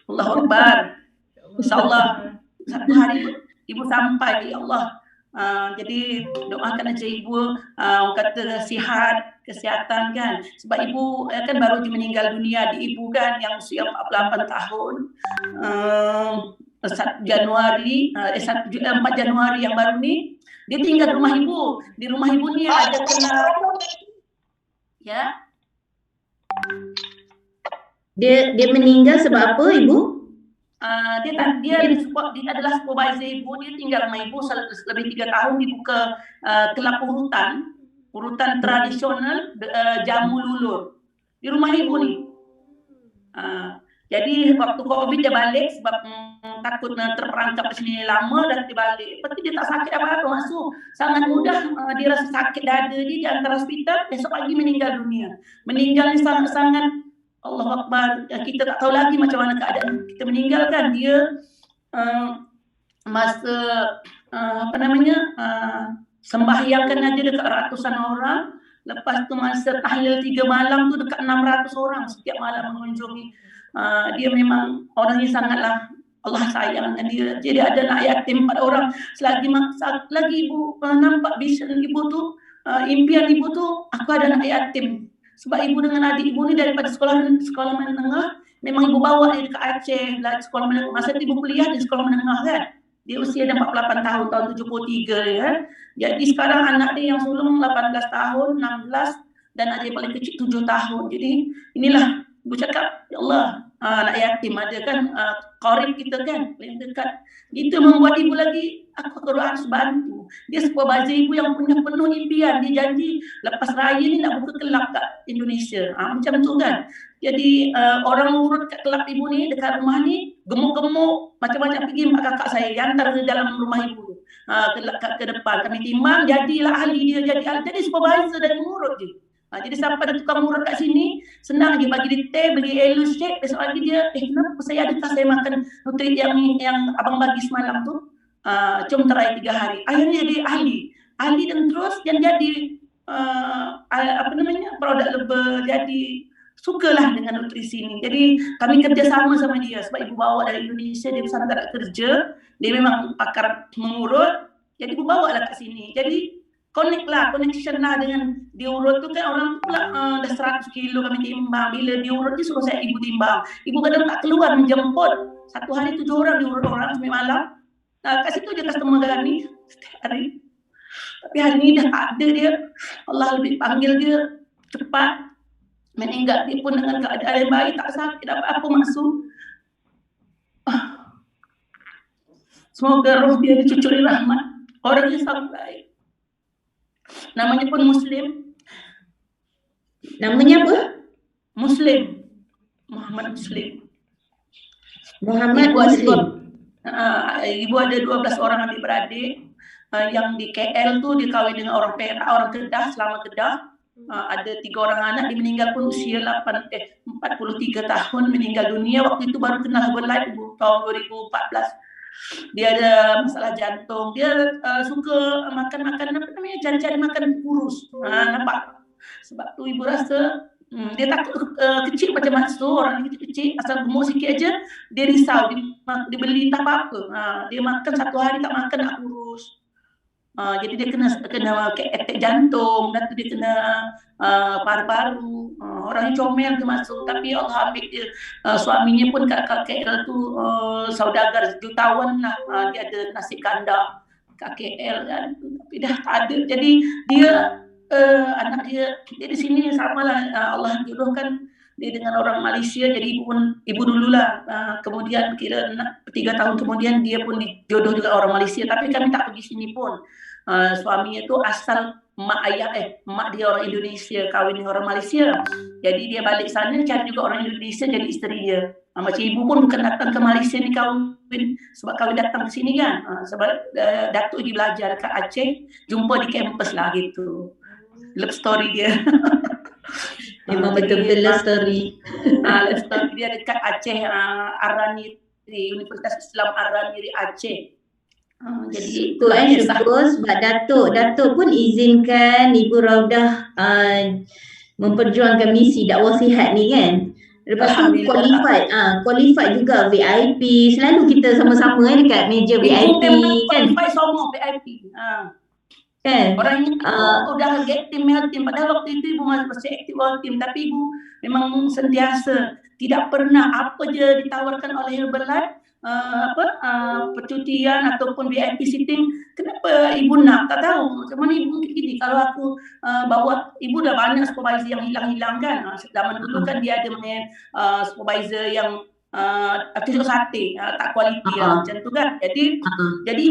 Allahu Akbar. InsyaAllah satu hari ibu sampai, ya Allah. Jadi doakan aja ibu, orang kata sihat, kesihatan kan. Sebab ibu kan baru je meninggal dunia, di ibu kan yang usia 48 tahun. 4 Januari yang baru ni, dia tinggal di rumah ibu. Di rumah ibu ni ada ya. Dia meninggal sebab apa ibu? Dia adalah supervisor ibu, dia tinggal sama ibu lebih 3 tahun, dibuka kelab urutan tradisional jamu lulur di rumah ibu ni. Jadi waktu COVID dia balik sebab takut terperangkap di sini lama, dan dia balik. Tapi dia tak sakit apa-apa, masuk sangat mudah. Dia rasa sakit dada dia di antara hospital, besok pagi meninggal dunia. Meninggal ni sangat-sangat Allah Akbar. Kita tak tahu lagi macam mana keadaan kita meninggal kan. Dia masa sembahyangkan aja dekat ratusan orang. Lepas tu masa tahlil 3 malam tu dekat 600 orang setiap malam mengunjungi. Dia memang orangnya sangatlah Allah sayang dengan dia. Jadi ada anak yatim 4 orang. Selagi ibu nampak vision ibu tu, impian ibu tu, aku ada anak yatim. Sebab ibu dengan adik ibu ni daripada sekolah menengah, memang ibu bawa dia dekat Aceh, sekolah menengah. Masa ibu kuliah di sekolah menengah kan. Dia usia dah 48 tahun, tahun 73 ya. Jadi sekarang anak dia yang sulung 18 tahun, 16, dan adik paling kecil 7 tahun. Jadi inilah ibu cakap, ya Allah, anak yatim ada kan, qarib kita kan, paling dekat. Itu membuat ibu lagi, aku harus bantu. Dia supervisor ibu yang punya penuh impian. Dia janji lepas raya ni nak buka kelab kat Indonesia. Macam tu kan. Jadi orang urut kat kelab ibu ni dekat rumah ni, gemuk-gemuk, macam-macam pergi mak kakak saya yang hantar ke dalam rumah ibu tu. Ke depan kami timbang, jadilah ahli dia, jadi supervisor dan mengurut je. Jadi sampai ada tukang murah kat sini, senang je bagi dia teh, beli elus shake, besok lagi dia, kenapa saya adakah saya makan nutrit yang abang bagi semalam tu? Cuma terai 3 hari. Akhirnya jadi ahli dan terus yang jadi produk label, jadi sukalah dengan nutrisi ni. Jadi kami kerjasama sama dia sebab ibu bawa dari Indonesia, dia sana tak ada kerja, dia memang pakar mengurut, jadi ibu bawa lah kat sini. Jadi connection lah dengan diurut tu kan, orang tu pula dah 100 kilo kami timbang. Bila diurut dia suruh saya ibu timbang. Ibu kadang tak keluar menjemput. Satu hari 7 orang diurut orang sampai malam. Kat situ je customer kami setiap hari. Tapi hari ni dah tak ada dia. Allah lebih panggil dia cepat. Meninggal dia pun dengan keadaan yang baik, tak sakit apa-apa masuk. Semoga roh dia dicucuri rahmat. Orangnya sangat baik. Namanya pun Muslim. Namanya apa? Muslim. Muhammad Muslim. Muhammad Muslim. Ibu ada 12 orang adik-beradik. Yang di KL tu dia kahwin dengan orang Perak, orang Kedah, selama Kedah. Ada 3 orang anak, dia meninggal pun usia 43 tahun meninggal dunia. Waktu itu baru kenal Herbalife tahun 2014. Dia ada masalah jantung, dia suka makan cari-cari makan kurus. Nampak? Sebab tu ibu rasa Dia takut kecil macam masuk orang kecil asal gemuk sikit aja dia risau dia beli tak apa-apa. Dia makan satu hari tak makan nak kurus. Jadi dia kena attack jantung dan tu dia kena paru-paru. Orangnya comel tu masuk tapi Allah ambil dia. Suaminya pun kat KL tu saudagar jutawan lah. Dia ada nasi kandar kat KL kan. Tapi dah tak ada. Jadi dia anak dia di sini samalah Allah jodohkan dia dengan orang Malaysia jadi ibu dululah kemudian kira 3 tahun kemudian dia pun dijodoh juga orang Malaysia tapi kami tak pergi sini pun suaminya tu asal mak dia orang Indonesia kahwin dengan orang Malaysia jadi dia balik sana cari juga orang Indonesia jadi isteri dia macam ibu pun bukan datang ke Malaysia ni kahwin sebab kahwin datang ke sini kan sebab Datuk pergi belajar dekat Aceh jumpa di kampus lah gitu love story dia. Memang betul-betul love story. Love story dia dekat Aceh, Arani, Universitas Islam Arani di Aceh. Jadi tu syukur sebab Datuk pun izinkan Ibu Raudah memperjuangkan misi dakwah sihat ni kan. Lepas tu qualified juga VIP. Selalu kita sama-sama dekat meja VIP kan. Qualified semua VIP. Kan? Orang ini udah get team padahal waktu itu ibu masih aktif team tapi ibu memang sentiasa tidak pernah apa je ditawarkan oleh Herbalife percutian ataupun VIP sitting kenapa ibu nak tak tahu macam mana ibu mungkin gini kalau aku bawa ibu dah banyak supervisor yang hilang-hilang kan zaman dulu kan dia ada supervisor yang tusuk sate tak kualiti macam tu kan jadi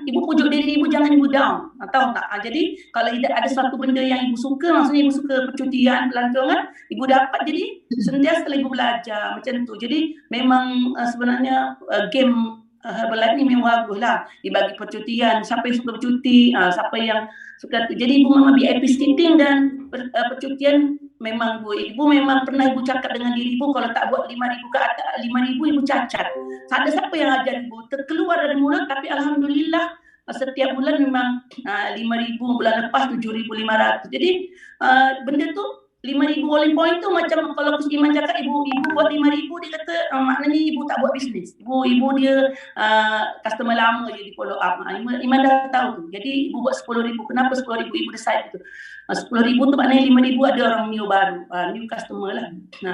ibu pujuk diri ibu jangan ibu down tahu tak jadi kalau ada satu benda yang ibu suka maksudnya ibu suka percutian pelancongan ibu dapat jadi sentiasa ibu belajar macam tu jadi memang sebenarnya game Herbalife ni memang bagus lah dibagi percutian siapa yang suka bercuti siapa yang suka tu jadi ibu memang VIP sitting dan percutian memang ibu memang pernah ibu cakap dengan diri ibu kalau tak buat 5,000 ke atas 5,000 ibu cacat. Tak ada siapa yang ajar ibu terkeluar dari mulut tapi alhamdulillah setiap bulan memang 5,000 bulan lepas 7,500. Jadi benda tu 5,000 rolling point tu macam kalau Coach Iman cakap ibu buat 5,000 dia kata maknanya ibu tak buat bisnes. Ibu dia customer lama je di follow up. Iman dah tahu tu. Jadi ibu buat 10,000. Kenapa 10,000 ibu decide tu? 10,000 tu maknanya 5,000 ada orang new baru. New customer lah.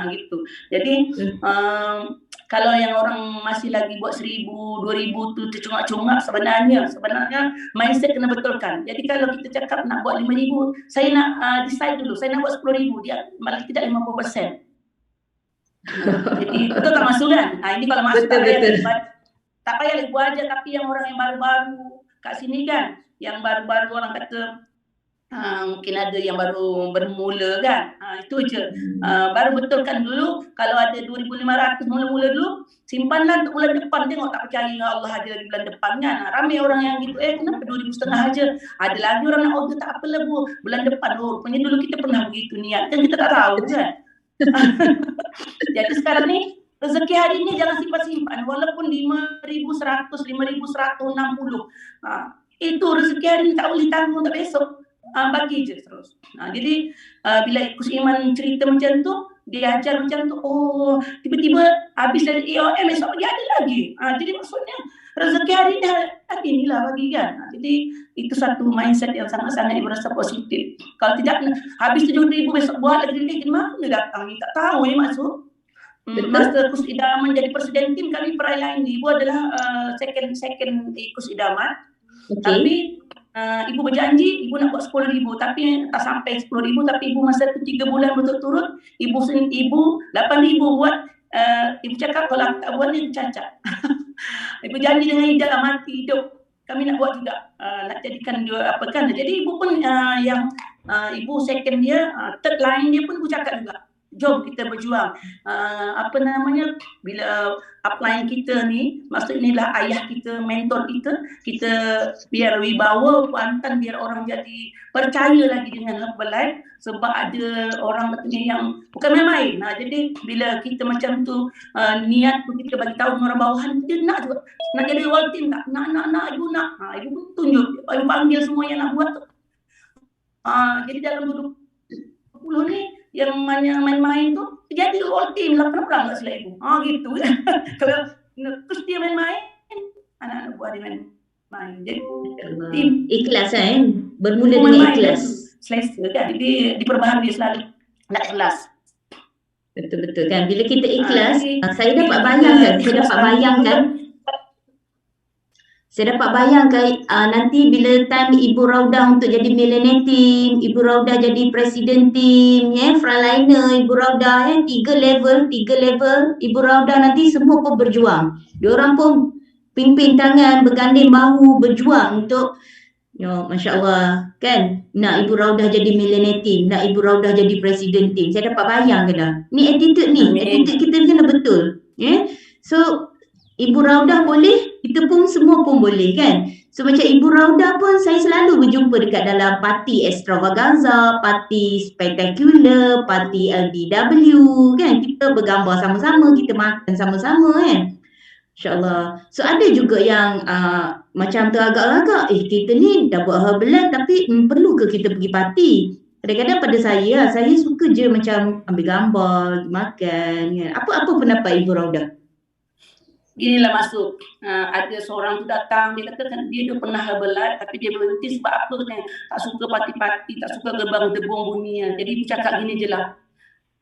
Gitu. Jadi kalau yang orang masih lagi buat 1,000, 2,000 tu tercungak-cungak sebenarnya mindset kena betulkan. Jadi kalau kita cakap nak buat 5,000, saya nak decide dulu, saya nak buat 10,000, dia malah tidak 50%. Jadi betul tak masuk kan? Ini kalau masuk tak payah ibu aja tapi yang orang yang baru-baru kat sini kan, yang baru-baru orang kata mungkin ada yang baru bermula kan itu je baru betulkan dulu kalau ada 2,500 mula-mula dulu simpanlah untuk bulan depan tengok tak percaya dengan Allah ada lagi bulan depan kan ramai orang yang gitu kenapa 2,500 aja ada lagi orang nak order tak apalah bulan depan rupanya dulu kita pernah begitu niat kan kita tak tahu kan jadi sekarang ni rezeki hari ni jangan simpan-simpan walaupun 5,100 5,160 itu rezeki hari ni tak boleh tanggung tak besok bagi je terus. Jadi bila Coach Iman cerita macam tu, dia ajar macam tu, tiba-tiba habis dari AOM esok pagi ada lagi. Jadi maksudnya rezeki hari ni lah bagi kan. Jadi itu satu mindset yang sangat-sangat ibu rasa positif. Kalau tidak habis 7,000 besok buat lagi di mana datang ni tak tahu ni masuk. Masa Coach Idaman jadi presiden tim kami perayaan ni ibu adalah second di Coach Idaman. Tapi ibu berjanji ibu nak buat 10,000 tapi tak sampai 10,000 tapi ibu masa tu 3 bulan berturut-turut ibu 8,000 buat ibu cakap kalau aku tak buat ni cacat. Ibu janji dengan Ida mati hidup kami nak buat juga nak jadikan dia apa kan jadi ibu pun ibu second dia third line dia pun ibu cakap juga jom kita berjuang bila upline kita ni maksudnya lah ayah kita mentor kita biar wibawa Kuantan biar orang jadi percaya lagi dengan Herbalife sebab ada orang katanya yang bukan main-main jadi bila kita macam tu niat tu kita bagi tahu orang bawahan dia nak juga nak jadi wall team tak nak ibu nak ibu pun tunjuk ibu panggil semua yang nak buat tu jadi dalam 2020 ni yang main-main tu jadi whole team 8 orang tak silap ibu. Gitu. Kalau terus dia main-main, anak-anak buah dia main. Jadi tim Ikhlas kan? Bermula dengan main-main ikhlas. selesa kan. Diperbaharui selalu nak ikhlas. Betul-betul kan. Bila kita ikhlas, jadi saya dapat bila bayangkan, kita saya dapat ikhlas bayangkan nanti bila time Ibu Raudah untuk jadi millionaire team, Ibu Raudah jadi presiden team, frontliner Ibu Raudah, 3 level, Ibu Raudah nanti semua pun berjuang. Diorang pun pimpin tangan, berganding bahu, berjuang untuk Masya Allah kan, nak Ibu Raudah jadi millionaire team, nak Ibu Raudah jadi presiden team. Saya dapat bayang kena. Ni attitude kita kena betul. So Ibu Raudah boleh, kita pun semua pun boleh kan. So macam Ibu Raudah pun saya selalu berjumpa dekat dalam parti extravaganza, parti spectacular, parti LDW kan. Kita bergambar sama-sama, kita makan sama-sama kan. InsyaAllah. So ada juga yang macam teragak-agak, kita ni dah buat Herbalife tapi perlu ke kita pergi parti? Kadang-kadang pada saya suka je macam ambil gambar, makan kan. Apa pendapat Ibu Raudah? Ginilah masuk. Ada seorang tu datang, dia kata kan dia dah pernah Herbalife tapi dia berhenti sebab apa kan? Tak suka parti-parti, tak suka gerbang debung bunyinya. Jadi dia cakap gini je lah.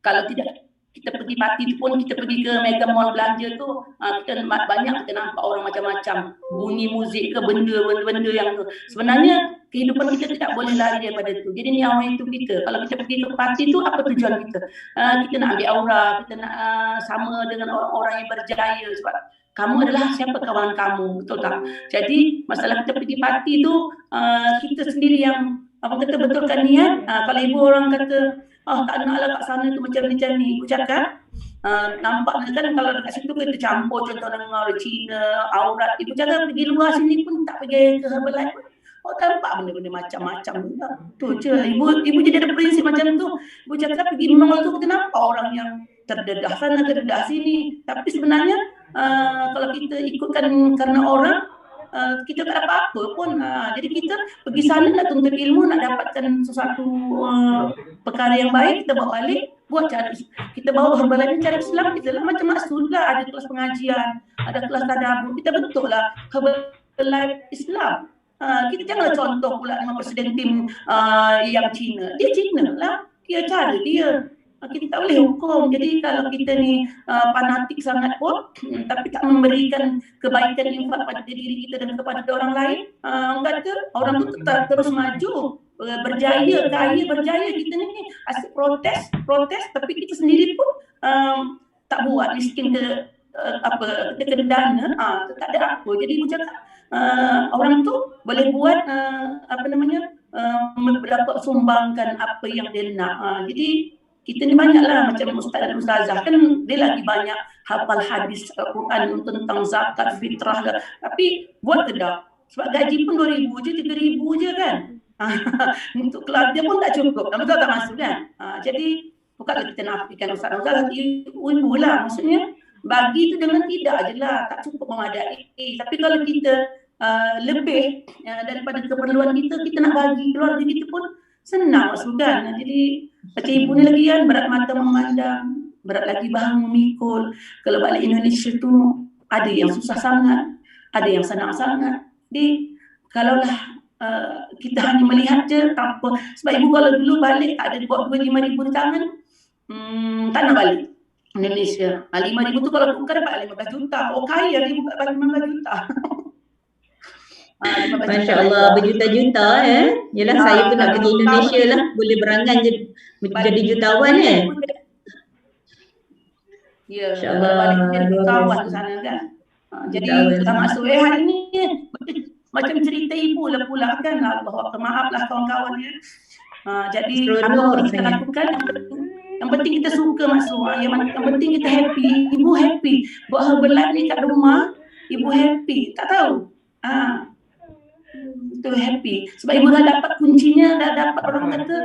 Kalau tidak kita pergi parti tu pun, kita pergi ke mega mall belanja tu, kita banyak kita nampak orang macam-macam, bunyi muzik ke benda-benda yang tu. Sebenarnya kehidupan kita tidak boleh lari daripada itu. Jadi nyawa itu kita. Kalau kita pergi ke parti tu, apa tujuan kita? Kita nak ambil aura, kita nak sama dengan orang-orang yang berjaya sebab kamu adalah siapa kawan kamu, betul tak? Jadi masalah kita pergi parti tu, kita sendiri yang kata betulkan niat. Kalau ibu orang kata tak naklah kat sana tu macam ni. Ibu cakap, nampaknya kan kalau dekat situ kita campur contoh dengan orang Cina, aurat. Ibu cakap pergi luar sini pun tak pergi ke Herbalife pun. Tampak benda-benda macam-macam. Tu je. Ibu jadi ada prinsip macam tu. Ibu cakap pergi mall tu kita nampak orang yang terdedah sana, terdedah sini. Tapi sebenarnya kalau kita ikutkan karena orang, kita tak dapat apa pun. Jadi kita pergi sana nak tuntut ilmu, nak dapatkan sesuatu perkara yang baik, kita bawa balik, buat cara kita bawa Herbalife cara Islam kita lah, macam maksud lah, ada kelas pengajian, ada kelas tadabbur, kita bentuk lah Herbalife Islam. Kita jangan contoh pula dengan presiden tim yang Cina, dia Cina lah, dia cara dia. Kita tak boleh hukum. Jadi kalau kita ni fanatik sangat pun tapi tak memberikan kebaikan infak pada diri kita dan kepada orang lain, kata orang tu tetap terus maju, berjaya, kaya, berjaya. Kita ni asyik protes tapi kita sendiri pun tak buat, miskin ke kita kena dana, tak ada apa. Jadi macam orang tu boleh buat dapat sumbangkan apa yang dia nak. Jadi kita ni banyaklah macam ustaz dan ustazah kan, dia lagi banyak hafal hadis Al-Quran tentang zakat, fitrah lah. Tapi buat ke dah? Sebab gaji pun 2,000 je, 3,000 je kan. Untuk keluarga pun tak cukup. Betul tak masuk kan? Jadi bukanlah kita nafikan ustaz dan ustazah, ibu lah. Maksudnya bagi tu dengan tidak je lah, tak cukup memadai. Tapi kalau kita lebih daripada keperluan kita nak bagi keluarga kita pun senang masukkan. Jadi macam ibu ni lagi kan berat mata memandang, berat lagi bahu memikul. Kalau balik Indonesia tu ada yang susah sangat, ada yang senang sangat. Jadi kalaulah kita hanya melihat je tak apa. Sebab ibu kalau dulu balik tak ada buat 2-5 ribu di tangan, tak nak balik Indonesia. 5 ribu tu kalau tukar dapat 15 juta. Oh kaya ibu dapat 15 juta. Masya Allah, berjuta-juta Yelah saya pun nak pergi Indonesia lah, boleh berangan jadi jutawan Ya, InsyaAllah jadi jutawan sana kan. Jadi termasuk hari ni macam cerita ibu lah pula kan. Allah, maaflah kawan-kawan ya. Jadi apa kita lakukan, yang penting kita suka masuk, yang penting kita happy. Ibu happy buat Herbalife ni kat rumah, ibu happy, tak tahu itu happy sebab ibu dah dapat kuncinya, dah dapat orang kata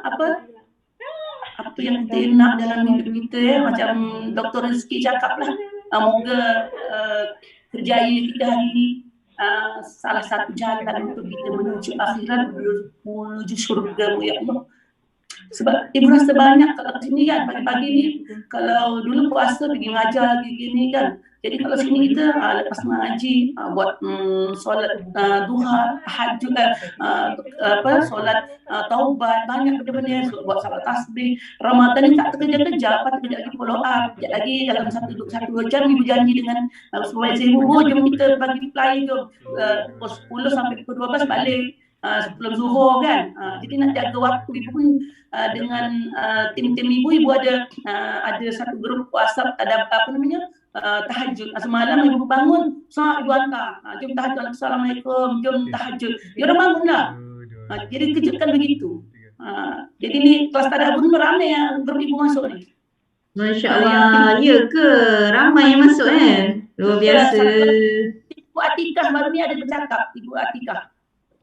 apa yang kita nak dalam hidup kita macam Dr. Rizki cakap lah, moga kerjaya kita hari ini salah satu jalan untuk kita menuju akhirat, menuju syurga ya Allah. Sebab ibu rasa banyak kalau sini kan pagi-pagi ni, kalau dulu puasa pergi ngajar gini kan. Jadi kalau sini kita lepas mengaji buat solat duha, tahajud, solat taubat, banyak benda-benda, buat salat tasbih. Ramadan ni tak terkejar-kejar, lepas tu kejap lagi follow up, kejap lagi dalam satu dua jam ibu janji dengan supervisor ibu, jom kita bagi reply jom pukul 10 sampai pukul 12 balik sebelum zuhur kan. Jadi nak jaga waktu ibu pun dengan tim-tim ibu ada satu grup WhatsApp, ada apa namanya tahajud. Semalam ibu bangun, ibu hantar, jom tahajud, assalamualaikum, jom tahajud. Dia orang bangun lah. Jadi kejutkan begitu. Jadi ni kelas tadabbur ni ramai yang grup ibu masuk ni. Masya Allah, ya ke? Ramai yang masuk Luar biasa. Ibu Atikah baru ni ada bercakap, Ibu Atikah.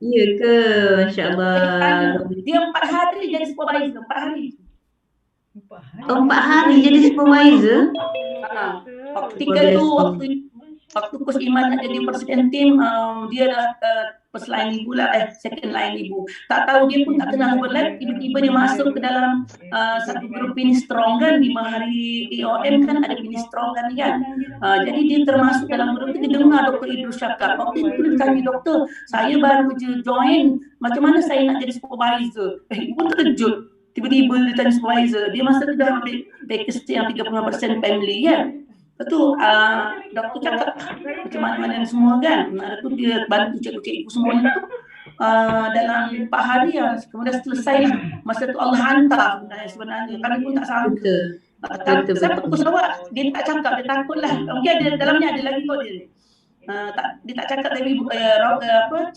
Ya ke? Masya Allah. Dia 4 hari jadi supervisor, 4 hari. 4 hari jadi supervisor? Ketika tu waktu Coach Iman nak jadi presiden tim, dia adalah first line ibu lah, second line ibu. Tak tahu, dia pun tak kenal Herbalife, tiba-tiba dia masuk ke dalam satu grup Finish Strong kan, 5 hari EOM kan ada Finish Strong kan. Jadi dia termasuk dalam grup tu, dia dengar Dr. Idrus cakap. Waktu itu dia tanya, doktor, saya baru je join, macam mana saya nak jadi supervisor? Ibu pun terkejut. Tiba-tiba dia tanya supervisor, dia masa tu dah ambil package yang 35% family kan. Lepas tu doktor cakap macam mana semua kan. Lepas tu dia bantu cikgu-cikgu semuanya tu dalam 4 hari kemudian selesai lah. Masa tu Allah hantar sebenarnya. Kami pun tak sangka. Saya fokus awak, dia tak cakap, dia takut lah. Mungkin ada dalamnya ada lagi kot dia. Dia tak cakap tapi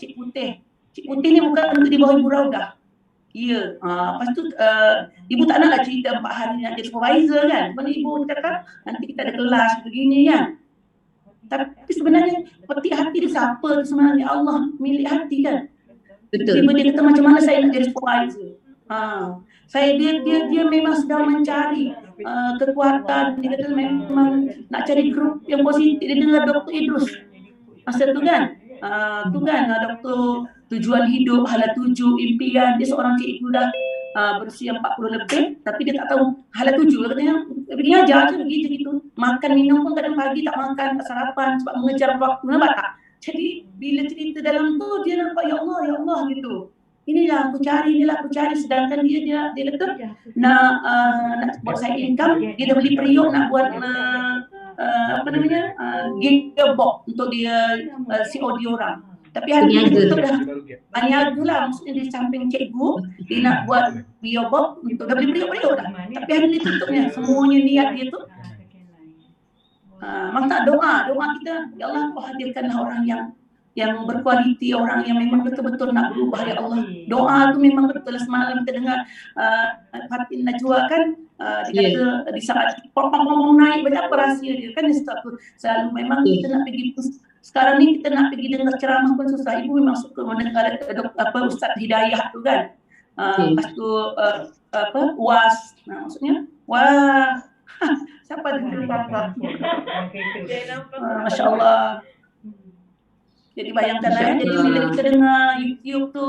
Cik Putih. Cik Putih ni bukan di bawah Ibu Raudah. Ya, lepas tu ibu tak naklah cerita 4 hari nak jadi supervisor kan. Sebab ibu cakap nanti kita ada kelas begini kan. Tapi sebenarnya petik hati dia siapa sebenarnya, Allah milik hati kan. Betul. Tiba dia kata macam mana saya nak jadi supervisor. Dia memang sedang mencari kekuatan. Dia kata memang nak cari grup yang positif. Dia dengar Dr. Idrus masa tu kan. Doktor tujuan hidup, hala 7, impian. Dia seorang cikgu dah berusia 40 lebih, tapi dia tak tahu hala 7. Dia katanya pergi ajar je begitu gitu. Makan minum pun kadang pagi tak makan, tak sarapan sebab mengejar waktu, nampak tak? Jadi bila cerita dalam tu dia nampak ya Allah gitu. Inilah aku cari, sedangkan dia kata nak buat side income, dia dah beli periuk nak buat gearbox untuk dia CO dia orang. Tapi hari ni dia dah niaga lah, maksudnya di samping cikgu dia nak buat gearbox untuk dah beli periuk dah. Tapi hari ni tutupnya, semuanya niat dia tu maka doa kita, ya Allah kau hadirkanlah orang yang berkualiti, orang yang memang betul-betul nak berubah ya Allah. Doa tu memang betul. Semalam kita dengar Fatin Najwa kan, dia kata di saat pom naik banyak rahsia dia kan, selalu memang kita nak pergi. Sekarang ni kita nak pergi dengar ceramah pun susah. Ibu memang suka mendengar Ustaz Hidayah tu kan. Lepas tu UAS, maksudnya wah siapa dia apa? Masya Allah. Jadi bayangkan jadi bila kita dengar YouTube tu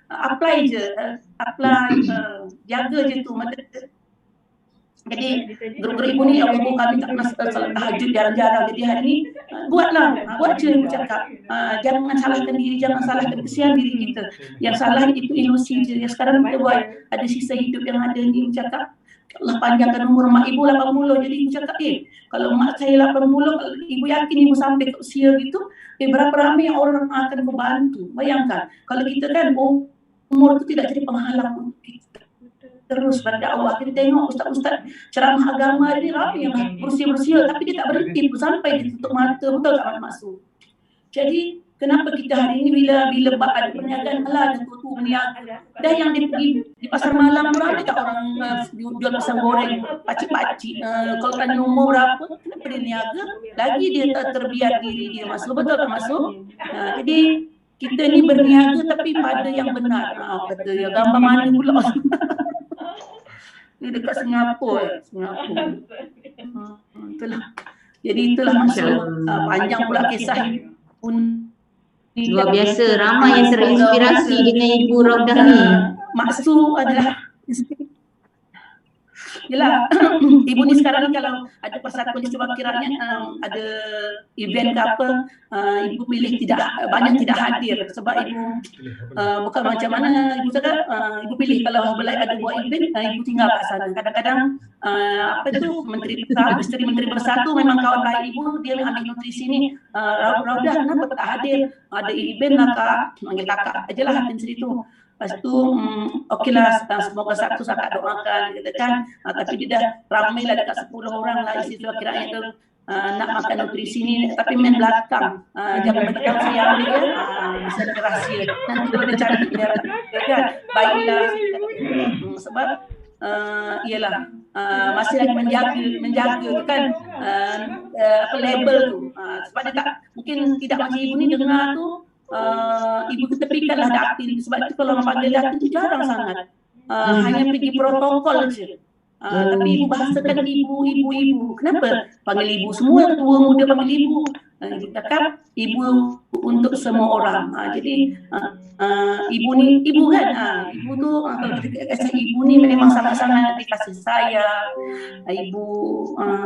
apply je, jaga je tu. Jadi grup-grup ibu ni kami tak pernah salat tahajud jarang-jarang. Jadi hari ni buat je ibu cakap. Jangan salahkan diri, jangan salahkan kesian diri kita. Yang salah itu ilusi je. Sekarang kita buat ada sisa hidup yang ada ni, ibu cakap Allah panjangkan umur mak ibu 80. Jadi ibu cakap kalau mak saya 80, kalau ibu yakin ibu sampai ke usia gitu, berapa ramai yang orang akan membantu. Bayangkan kalau kita kan umur itu tidak jadi penghalang kita terus berdakwah. Kita tengok ustaz-ustaz ceramah agama ini ramai yang berusia-berusia tapi dia tak berhenti sampai dia tutup mata, betul tak maksud. Jadi kenapa kita hari ini bila ada perniagaan, ada tutu berniaga. Dah yang dia pergi di pasar malam ramai tak orang jual pisang goreng pacik-pacik. Kalau tanya umur berapa, kenapa dia niaga? Lagi dia tak terbiak diri dia masuk, betul tak masuk? Jadi kita ni berniaga tapi pada yang benar. Kata ya gambar mana pula? Ni dekat Singapura. Itulah. Jadi itulah maksud panjang pula kisah pun. Luar biasa, ramai yang terinspirasi dengan Ibu Raudah ni. Maksud adalah Yelah, ibu ni sekarang ni kalau ada persatuan istimewa rakyat, ada event ke apa, ibu pilih banyak tidak hadir sebab ibu bukan macam mana ibu cakap, ibu pilih kalau Herbalife ada buat event, ibu tinggal kat sana. Kadang-kadang Menteri Menteri Bersatu memang kawan baik ibu, dia ambil nutrisi ni, Raudah kenapa tak hadir? Ada event lah kak, panggil kakak aje lah hadir situ. Lepas tu, okeylah, semoga Sabtu kakak doakan, katakan, tapi dia dah ramai lah dekat 10 orang lah isi surat kiraannya tu nak makan nutrisi ni, tapi main belakang, jangan beritahu saya ambil ya, bisa ada rahsia, nanti boleh cari dia kan, baiklah, sebab ialah masih lagi menjaga kan label tu, sebab dia tak, mungkin tidak macam ibu ni dengar tu, ibu ketepikanlah datin sebab itu kalau orang panggil datin itu jarang sangat, hanya pergi protokol je, tapi ibu bahasakan ibu, kenapa panggil ibu, semua tua muda panggil ibu, ibu cakap ibu untuk semua orang, jadi ibu ni ibu kan, ibu tu kalau kita kasih ibu ni memang sangat-sangat dikasih sayang, ibu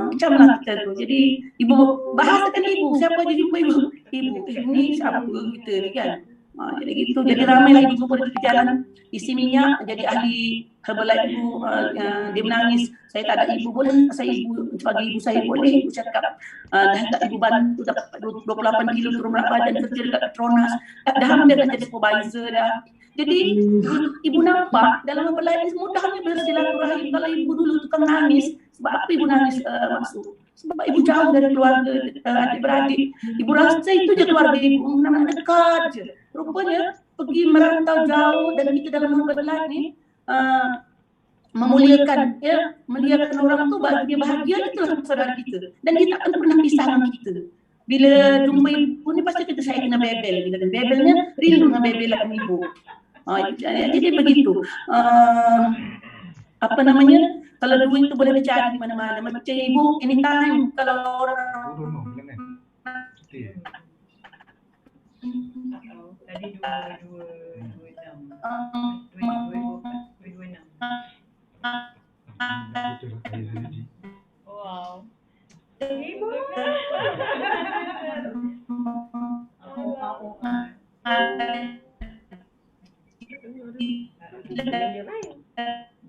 macam lah kita tu, jadi ibu bahasakan ibu, siapa je jumpa ibu ni siapa kita ni kan, jadi gitu, jadi ramai lagi jumpa di jalan isi minyak, jadi ahli Herbalife ibu, dia menangis, saya tak ada ibu, boleh saya ibu bagi ibu saya, boleh ibu cakap, dah tak ibu bantu dapat 28 kilo turun berat badan, kerja dekat Petronas, dah hampir nak jadi supervisor dah. Jadi ibu nampak dalam Herbalife ni mudahnya bersilaturahim. Kalau ibu dulu tukang nangis, sebab apa ibu nangis maksud? Sebab ibu jauh dari keluarga, adik-beradik. Ibu rasa itu je keluarga ibu, nak dekat je. Rupanya pergi merantau jauh, dan kita dalam Herbalife ni memuliakan orang tu, bahagia itulah saudara kita, dan kita akan pernah pisah dengan kita. Bila jumpa ibu ni pasti kita saya kena bebel, bila bebelnya rindu dengan bebelan ibu. Jadi begitu. Apa namanya? Kalau duit tu boleh dicari di mana-mana. Macam ibu anytime kalau orang Tadi 226. Wow. Ibu.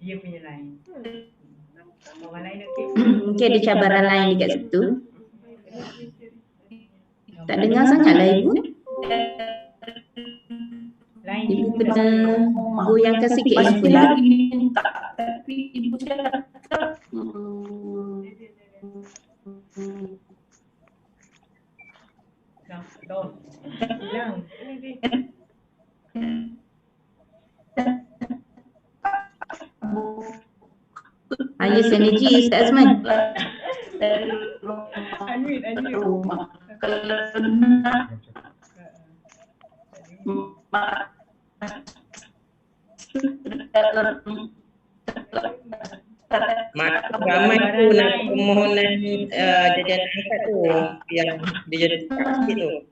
Dia punya lain. Orang lain okey. Mungkin ada cabaran lain dekat situ. Tak dengar sangat lah ibu. Lain Ibu kena goyangkan sikit masih handphone. lagi minta, tapi ibu cakap Dah. Hilang. Highest energy Ustaz Azman. rumah. Kalau Ramai tu nak permohonan jajanan angkat tu yang dia jadi sakit tu.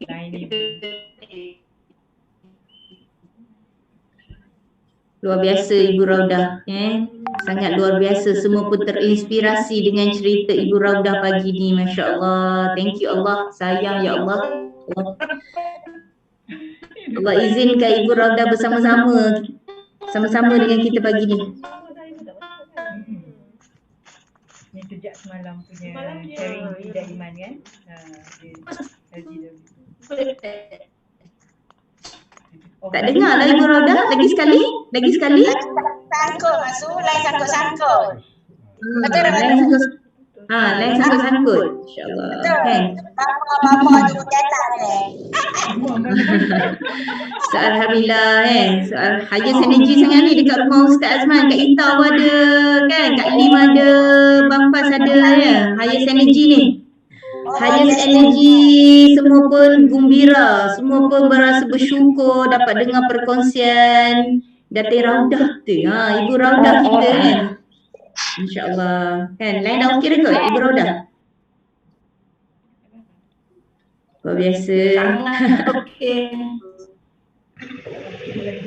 Lain ibu. Luar biasa Ibu Raudah, sangat luar biasa. Semua pun terinspirasi dengan cerita Ibu Raudah pagi ni. Masya Allah. Thank you Allah. Sayang ya Allah. Allah izinkan Ibu Raudah bersama-sama dengan kita pagi ni. Ni sejak semalam punya sharing Ida Iman kan. Tak dengar lah Ibu Raudah. Lagi sekali. Sangkut masuk, lain sangkut-sangkut. Betul tak? Lain sangkut-sangkut. InsyaAllah. Kan? Bapa tu catat deh. Soal Alhamdulillah soal highest energy sangat ni dekat rumah Ustaz Azman. Kat Ita pun ada kan, Kat Lim ada, Bampas ada ya. Highest energy ni. Highest energy, semua pun gembira, semua pun berasa bersyukur dapat dengar perkongsian Datin Raudah tu. Ibu Raudah kita kan. InsyaAllah. Kan, lain dah okey dah kot Ibu Raudah? Luar biasa. sangat okey.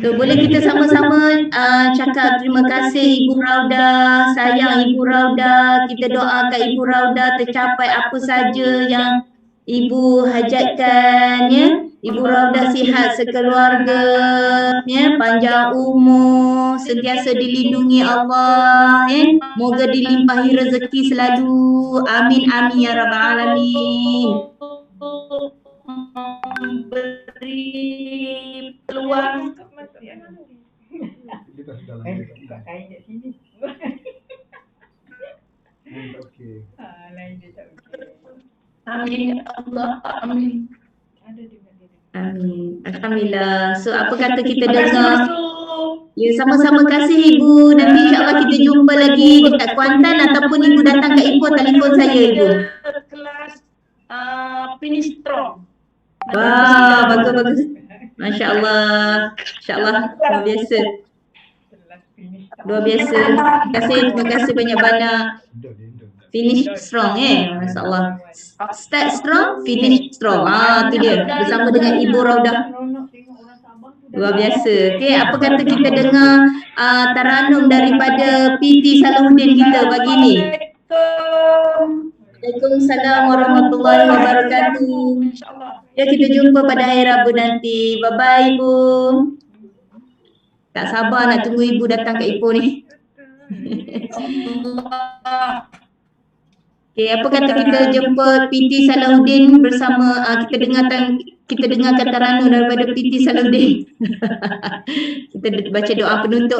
So, boleh kita sama-sama cakap terima kasih Ibu Rauda, sayang Ibu Rauda, kita doakan Ibu Rauda tercapai apa saja yang Ibu hajatkan ya. Ibu Rauda sihat sekeluarga ya, panjang umur, sentiasa dilindungi Allah ya. Moga dilimpahi rezeki selalu. Amin amin ya rabbal alamin. Beri peluang Kita sudah lama Buka kain kat sini. okey. Lain dia tak okey. amin ya Allah amin. Ada di mana dia? Amin. Alhamdulillah. So apa kata kita Terima kasih dengar? Masuk. Ya, sama-sama kasih Ibu. Nanti insya-Allah kita jumpa lagi dekat Kuantan ataupun Ibu datang ke Ipoh, telefon saya Ibu. Kelas finish strong. Wah, bagus-bagus. Masya-Allah. Insya-Allah luar biasa. Setelah finish. Luar biasa. Terima kasih banyak-banyak. Finish strong Masya-Allah. Start strong, finish strong. Tu dia. Bersama dengan Ibu Raudah. Luar biasa. Okey, apa kata kita dengar taranum daripada PT Salahuddin kita pagi ni. Waalaikumsalam warahmatullahi wabarakatuh. Ya, kita jumpa pada hari Rabu nanti. Bye-bye Ibu. Tak sabar nak tunggu Ibu datang ke Ipoh ni. Okey, apa kata kita jumpa PT Salahuddin bersama kita dengarkan taranum daripada PT Salahuddin. Kita baca doa penutup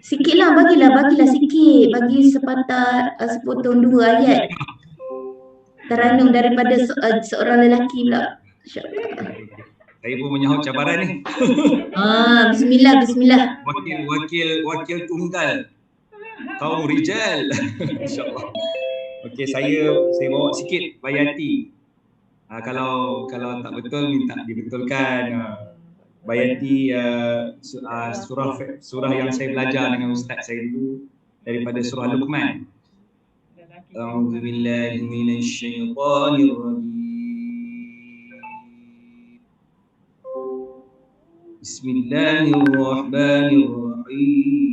Sikitlah, bagilah sikit. Bagi sepotong 2 ayat. Taranum daripada seorang lelaki pula. InsyaAllah. Saya pun menyahut cabaran ni. Bismillah. Wakil tunggal kaum rijal. InsyaAllah. Okey, saya bawa sikit Bayati. Kalau tak betul minta dibetulkan. Bayati surah yang saya belajar dengan ustaz saya dulu daripada surah Luqman. A'udzu billahi minasyaitonir rajim. Bismillahirrahmanirrahim.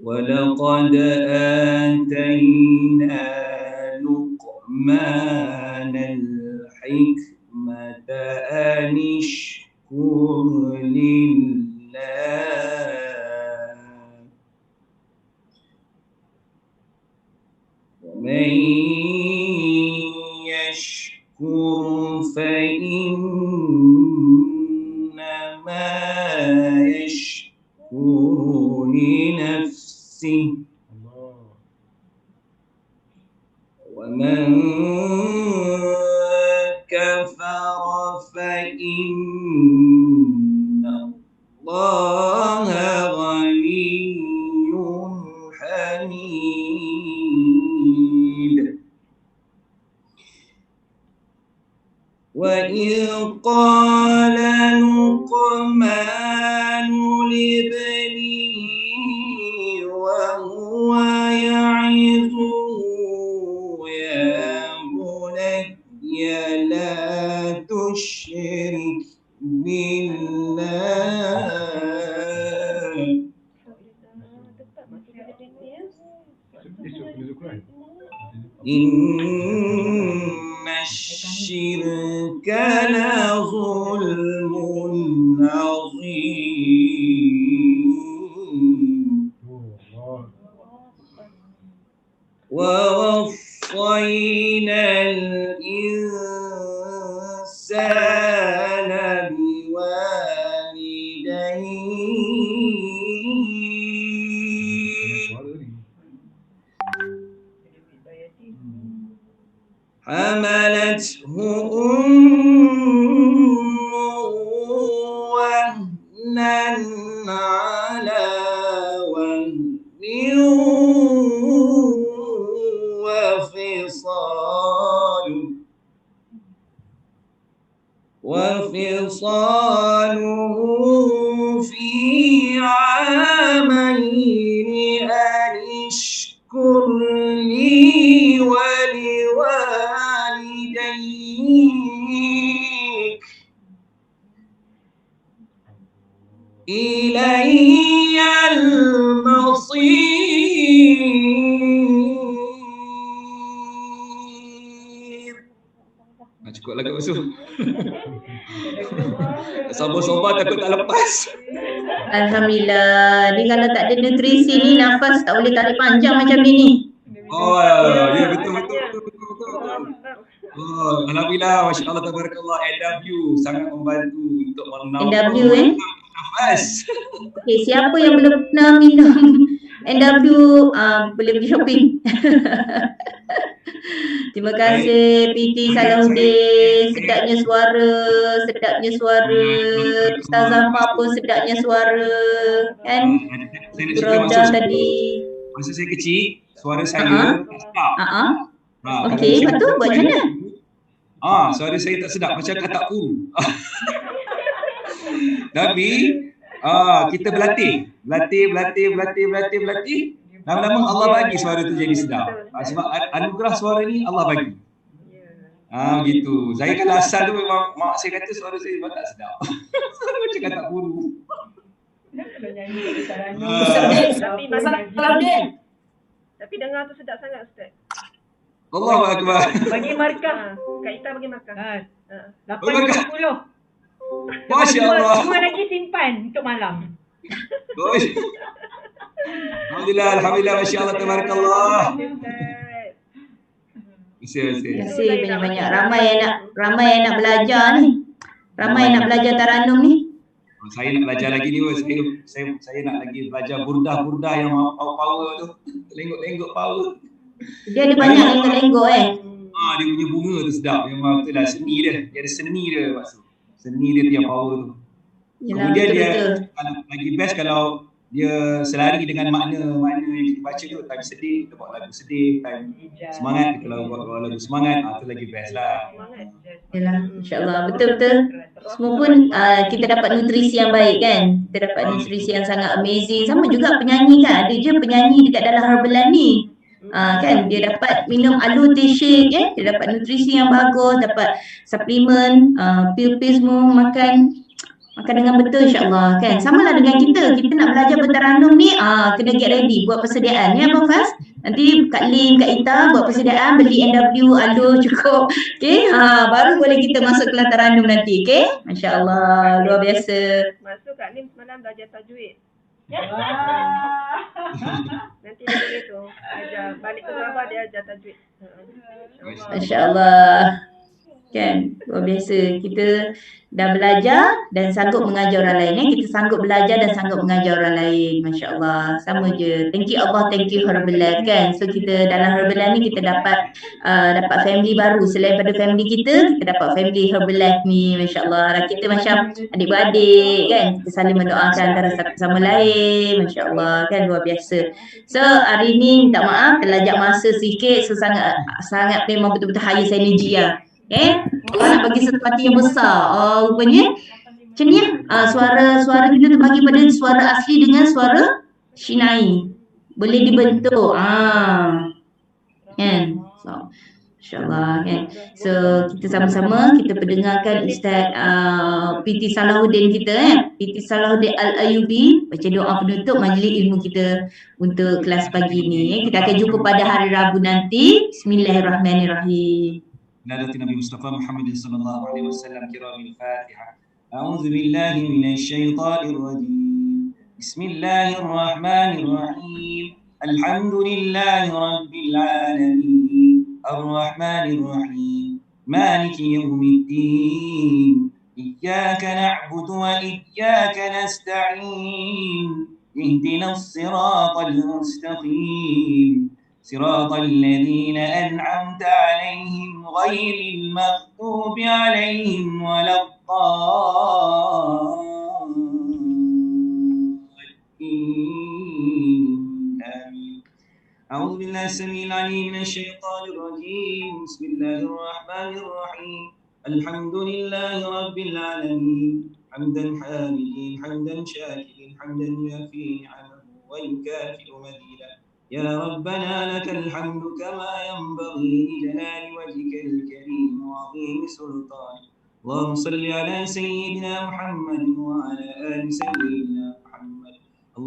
ولقد آتينا لقمان الحكمة أن اشكر لله ومن يشكر فإنما يشكر لنفسه ومن كفر فإن الله غني حميد وإذ قال لقمان لابنه وهو يعظه يا بني لا تشرك بالله إن الشرك لظلم عظيم ووصينا الإنسان بوالديه حملته أمه وهنا على وهن وفصاله في عامين أن اشكر لي ولوالديك إلي المصير. Cukup lah Kak Usul. Sabar-sabar takut tak lepas. Alhamdulillah. Ni kalau tak ada nutrisi ni nafas tak boleh tarik panjang macam ni. Oh ya, betul. Oh, Alhamdulillah, Masya Allah, Tabarakallah, NW sangat membantu untuk NW nafas. Okey, siapa yang belum pernah minum NW boleh pergi shopping. Terima kasih PT Salahuddin, sedapnya suara. Ustazah Fa pun sedapnya suara. Kan? Raudah tadi. Masa saya kecil, suara saya tak sedap. Okey, lepas tu buat macam mana? Suara saya tak sedap macam katak kuru. Tapi kita berlatih. Lama-lama Allah bagi suara tu jadi sedap. Sebab anugerah suara ni Allah bagi. Gitu. Saya kalau asal tu memang mak saya kata suara saya memang tak sedap. Macam katak kuru. Tapi masalah dia. Tapi dengar tu sedap sangat Ustaz. Allahu Akbar. Bagi markah. Kak Ita bagi markah. 8/10. Masya Allah. Cuma lagi simpan untuk malam. Alhamdulillah, Masya Allah, Tabarakallah. Terima kasih banyak-banyak. Ramai yang nak belajar ni. Ramai yang nak belajar Taranum ni. Saya nak belajar lagi ni. Saya nak lagi belajar burdah yang power tu. Lenggok power. Dia ada banyak lenggok-lenggok Dia punya bunga tu sedap. Memang tu lah seni dia. Dia ada seni dia maksud. Seni dia yang power tu. Yelah, Kemudian betul-betul. dia lagi best kalau dia selari dengan makna yang kita baca tu. Time sedih, kita buat lagu sedih. Time semangat, kita buat lagu semangat. Tu lagi best lah. Yalah, insyaAllah. Betul-betul. Semua pun kita dapat nutrisi yang baik kan. Kita dapat nutrisi yang sangat amazing. Sama juga penyanyi kan. Ada je penyanyi dekat dalam Herbalan ni. Kan dia dapat minum aloe tea shake dia dapat nutrisi yang bagus, dapat suplemen, pil-pil semua makan dengan betul insya-Allah kan. Samalah dengan kita nak belajar bertaranum ni kena get ready buat persediaan ya Abang Faz. Nanti Kak Lim, Kak Ita buat persediaan beli NW aloe cukup. Okey, baru boleh kita masuk kelas taranum nanti. Okey, masya-Allah luar biasa. Masuk Kak Lim semalam belajar tajwid. Nanti dia boleh tu ajar balik ke Sabah dia ajar tajwid. Masya-Allah. Kan, luar biasa. Kita dah belajar dan sanggup mengajar orang lain. Kita sanggup belajar dan sanggup mengajar orang lain. Masya-Allah. Sama je. Thank you Allah, thank you Herbalan kan. So kita dalam Herbalan ni kita dapat family baru. Selain pada family kita dapat family Herbalan ni. Masya-Allah. Kita macam adik-beradik kan. Kita saling mendoakan antara satu sama lain. Masya-Allah kan, luar biasa. So hari ni minta maaf terlajak masa sikit. So sangat memang betul-betul highest energy lah. Allah nak bagi sesuatu yang besar. Rupanya macam ni suara kita terbagi pada suara asli dengan suara Shinai. Boleh dibentuk. Kan? So, InsyaAllah kan. So kita sama-sama kita pendengarkan Ustaz PT Salahuddin kita PT Salahuddin Al-Ayubi baca doa penutup majlis ilmu kita untuk kelas pagi ni. Kita akan jumpa pada hari Rabu nanti. Bismillahirrahmanirrahim. نادت النبي مصطفى محمد صلى الله عليه وسلم كرام الفاتحة. أعوذ بالله من الشيطان الرجيم. بسم الله الرحمن الرحيم. الحمد لله رب العالمين الرحمن الرحيم مالك يوم الدين إياك نعبد وإياك نستعين اهدنا الصراط المستقيم صراط الذين أنعمت عليهم غير المغضوب عليهم ولا الضالين. آمين. أعوذ بالله السميع العليم من الشيطان الرجيم. بسم الله الرحمن الرحيم. الحمد لله رب العالمين حمدا حامدين حمدا شاكرين حمدا يوافي نعمه ويكافئ مزيدا. يا ربنا لك الحمد كما ينبغي لجلال وجهك الكريم وعظيم سلطانك. اللهم صل على سيدنا محمد وعلى آل سيدنا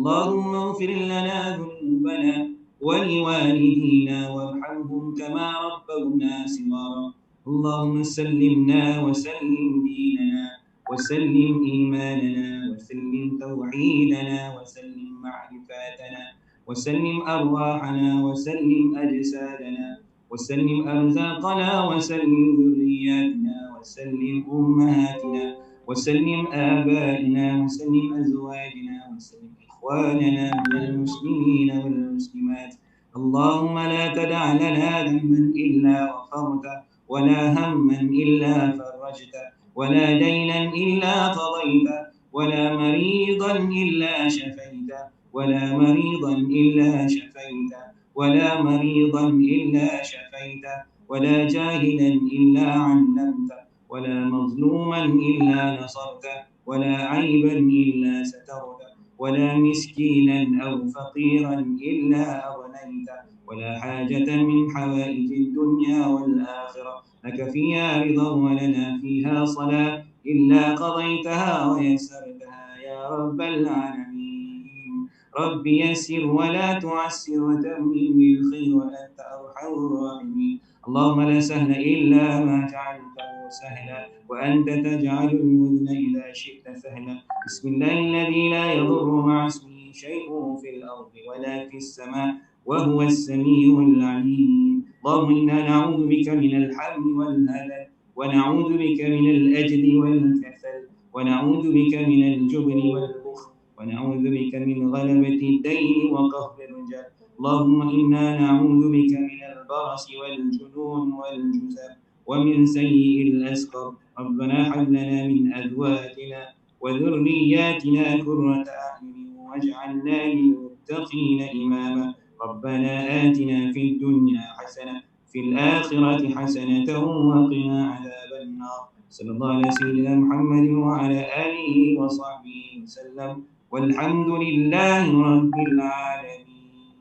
اللهم اغفر لنا ذنوبنا ولوالدينا وارحمهم كما ربونا صغارا. اللهم سلمنا وسلم ديننا وسلم إيماننا وسلم توحيدنا وسلم معرفاتنا وسلم أرواحنا وسلم أجسادنا وسلم أرزاقنا وسلم ذرياتنا وسلم أمهاتنا وسلم آبائنا وسلم أزواجنا وسلم إخواننا من المسلمين والمسلمات. اللهم لا تدع لنا ذنبا إلا غفرته ولا هما إلا فرجته ولا دينا إلا قضيته ولا مريضا إلا شفيته ولا مريضا إلا شفيته ولا مريضا إلا شفيته ولا جاهلا إلا علمته ولا مظلوما إلا نصرته ولا عيبا إلا سترته ولا مسكينا أو فقيرا إلا أغنيته ولا حاجة من حوائج الدنيا والآخرة لك فيها رضا ولنا فيها صلاة إلا قضيتها ويسرتها يا رب العالمين. رب يسر ولا تعسر وتمم بالخير وأنت أرحم الراحمين. اللهم لا سهل إلا ما جعلته سهلا وأنت تجعل الحزن إذا شئت سهلا. بسم الله الذي لا يضر مع اسمه شيء في الأرض ولا في السماء وهو السميع العليم. اللهم إنا نعوذ بك من الحم والهلل ونعوذ بك من الأجل والكسل ونعوذ بك من الجبن والبخل ونعوذ بك من غلبة الدين وقهر الرجال. اللهم إنا نعوذ بك من البرص والجنون والجذام ومن سيء الأسقم. ربنا هب لنا من أزواجنا وذرياتنا قرة أعين واجعلنا للمتقين إماما. ربنا آتنا في الدنيا حسنة في الآخرة حسنة وقنا عذاب النار. صلى الله على سيدنا محمد وعلى آله وصحبه وسلم والحمد لله رب العالمين.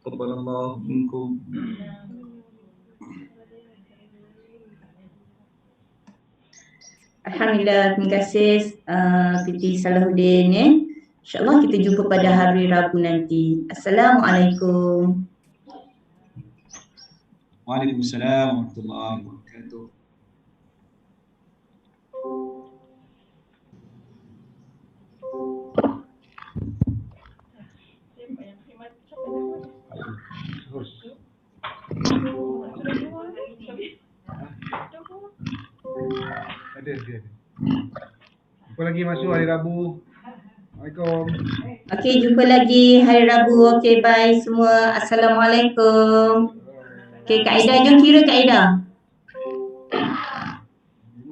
تقبل الله منكم. Alhamdulillah, terima kasih PT Salahuddin ya. InsyaAllah kita jumpa pada hari Rabu nanti. Assalamualaikum. Waalaikumsalam warahmatullahi wabarakatuh. Ada. Jumpa lagi masuk hari Rabu. Assalamualaikum. Okey, jumpa lagi hari Rabu. Okey, bye semua. Assalamualaikum. Okey, Kak Aida, jom kira Kak Aida.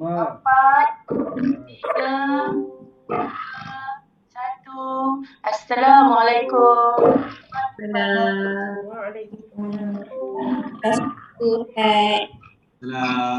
5, 1. Assalamualaikum. Salam. Waalaikumsalam. Salam.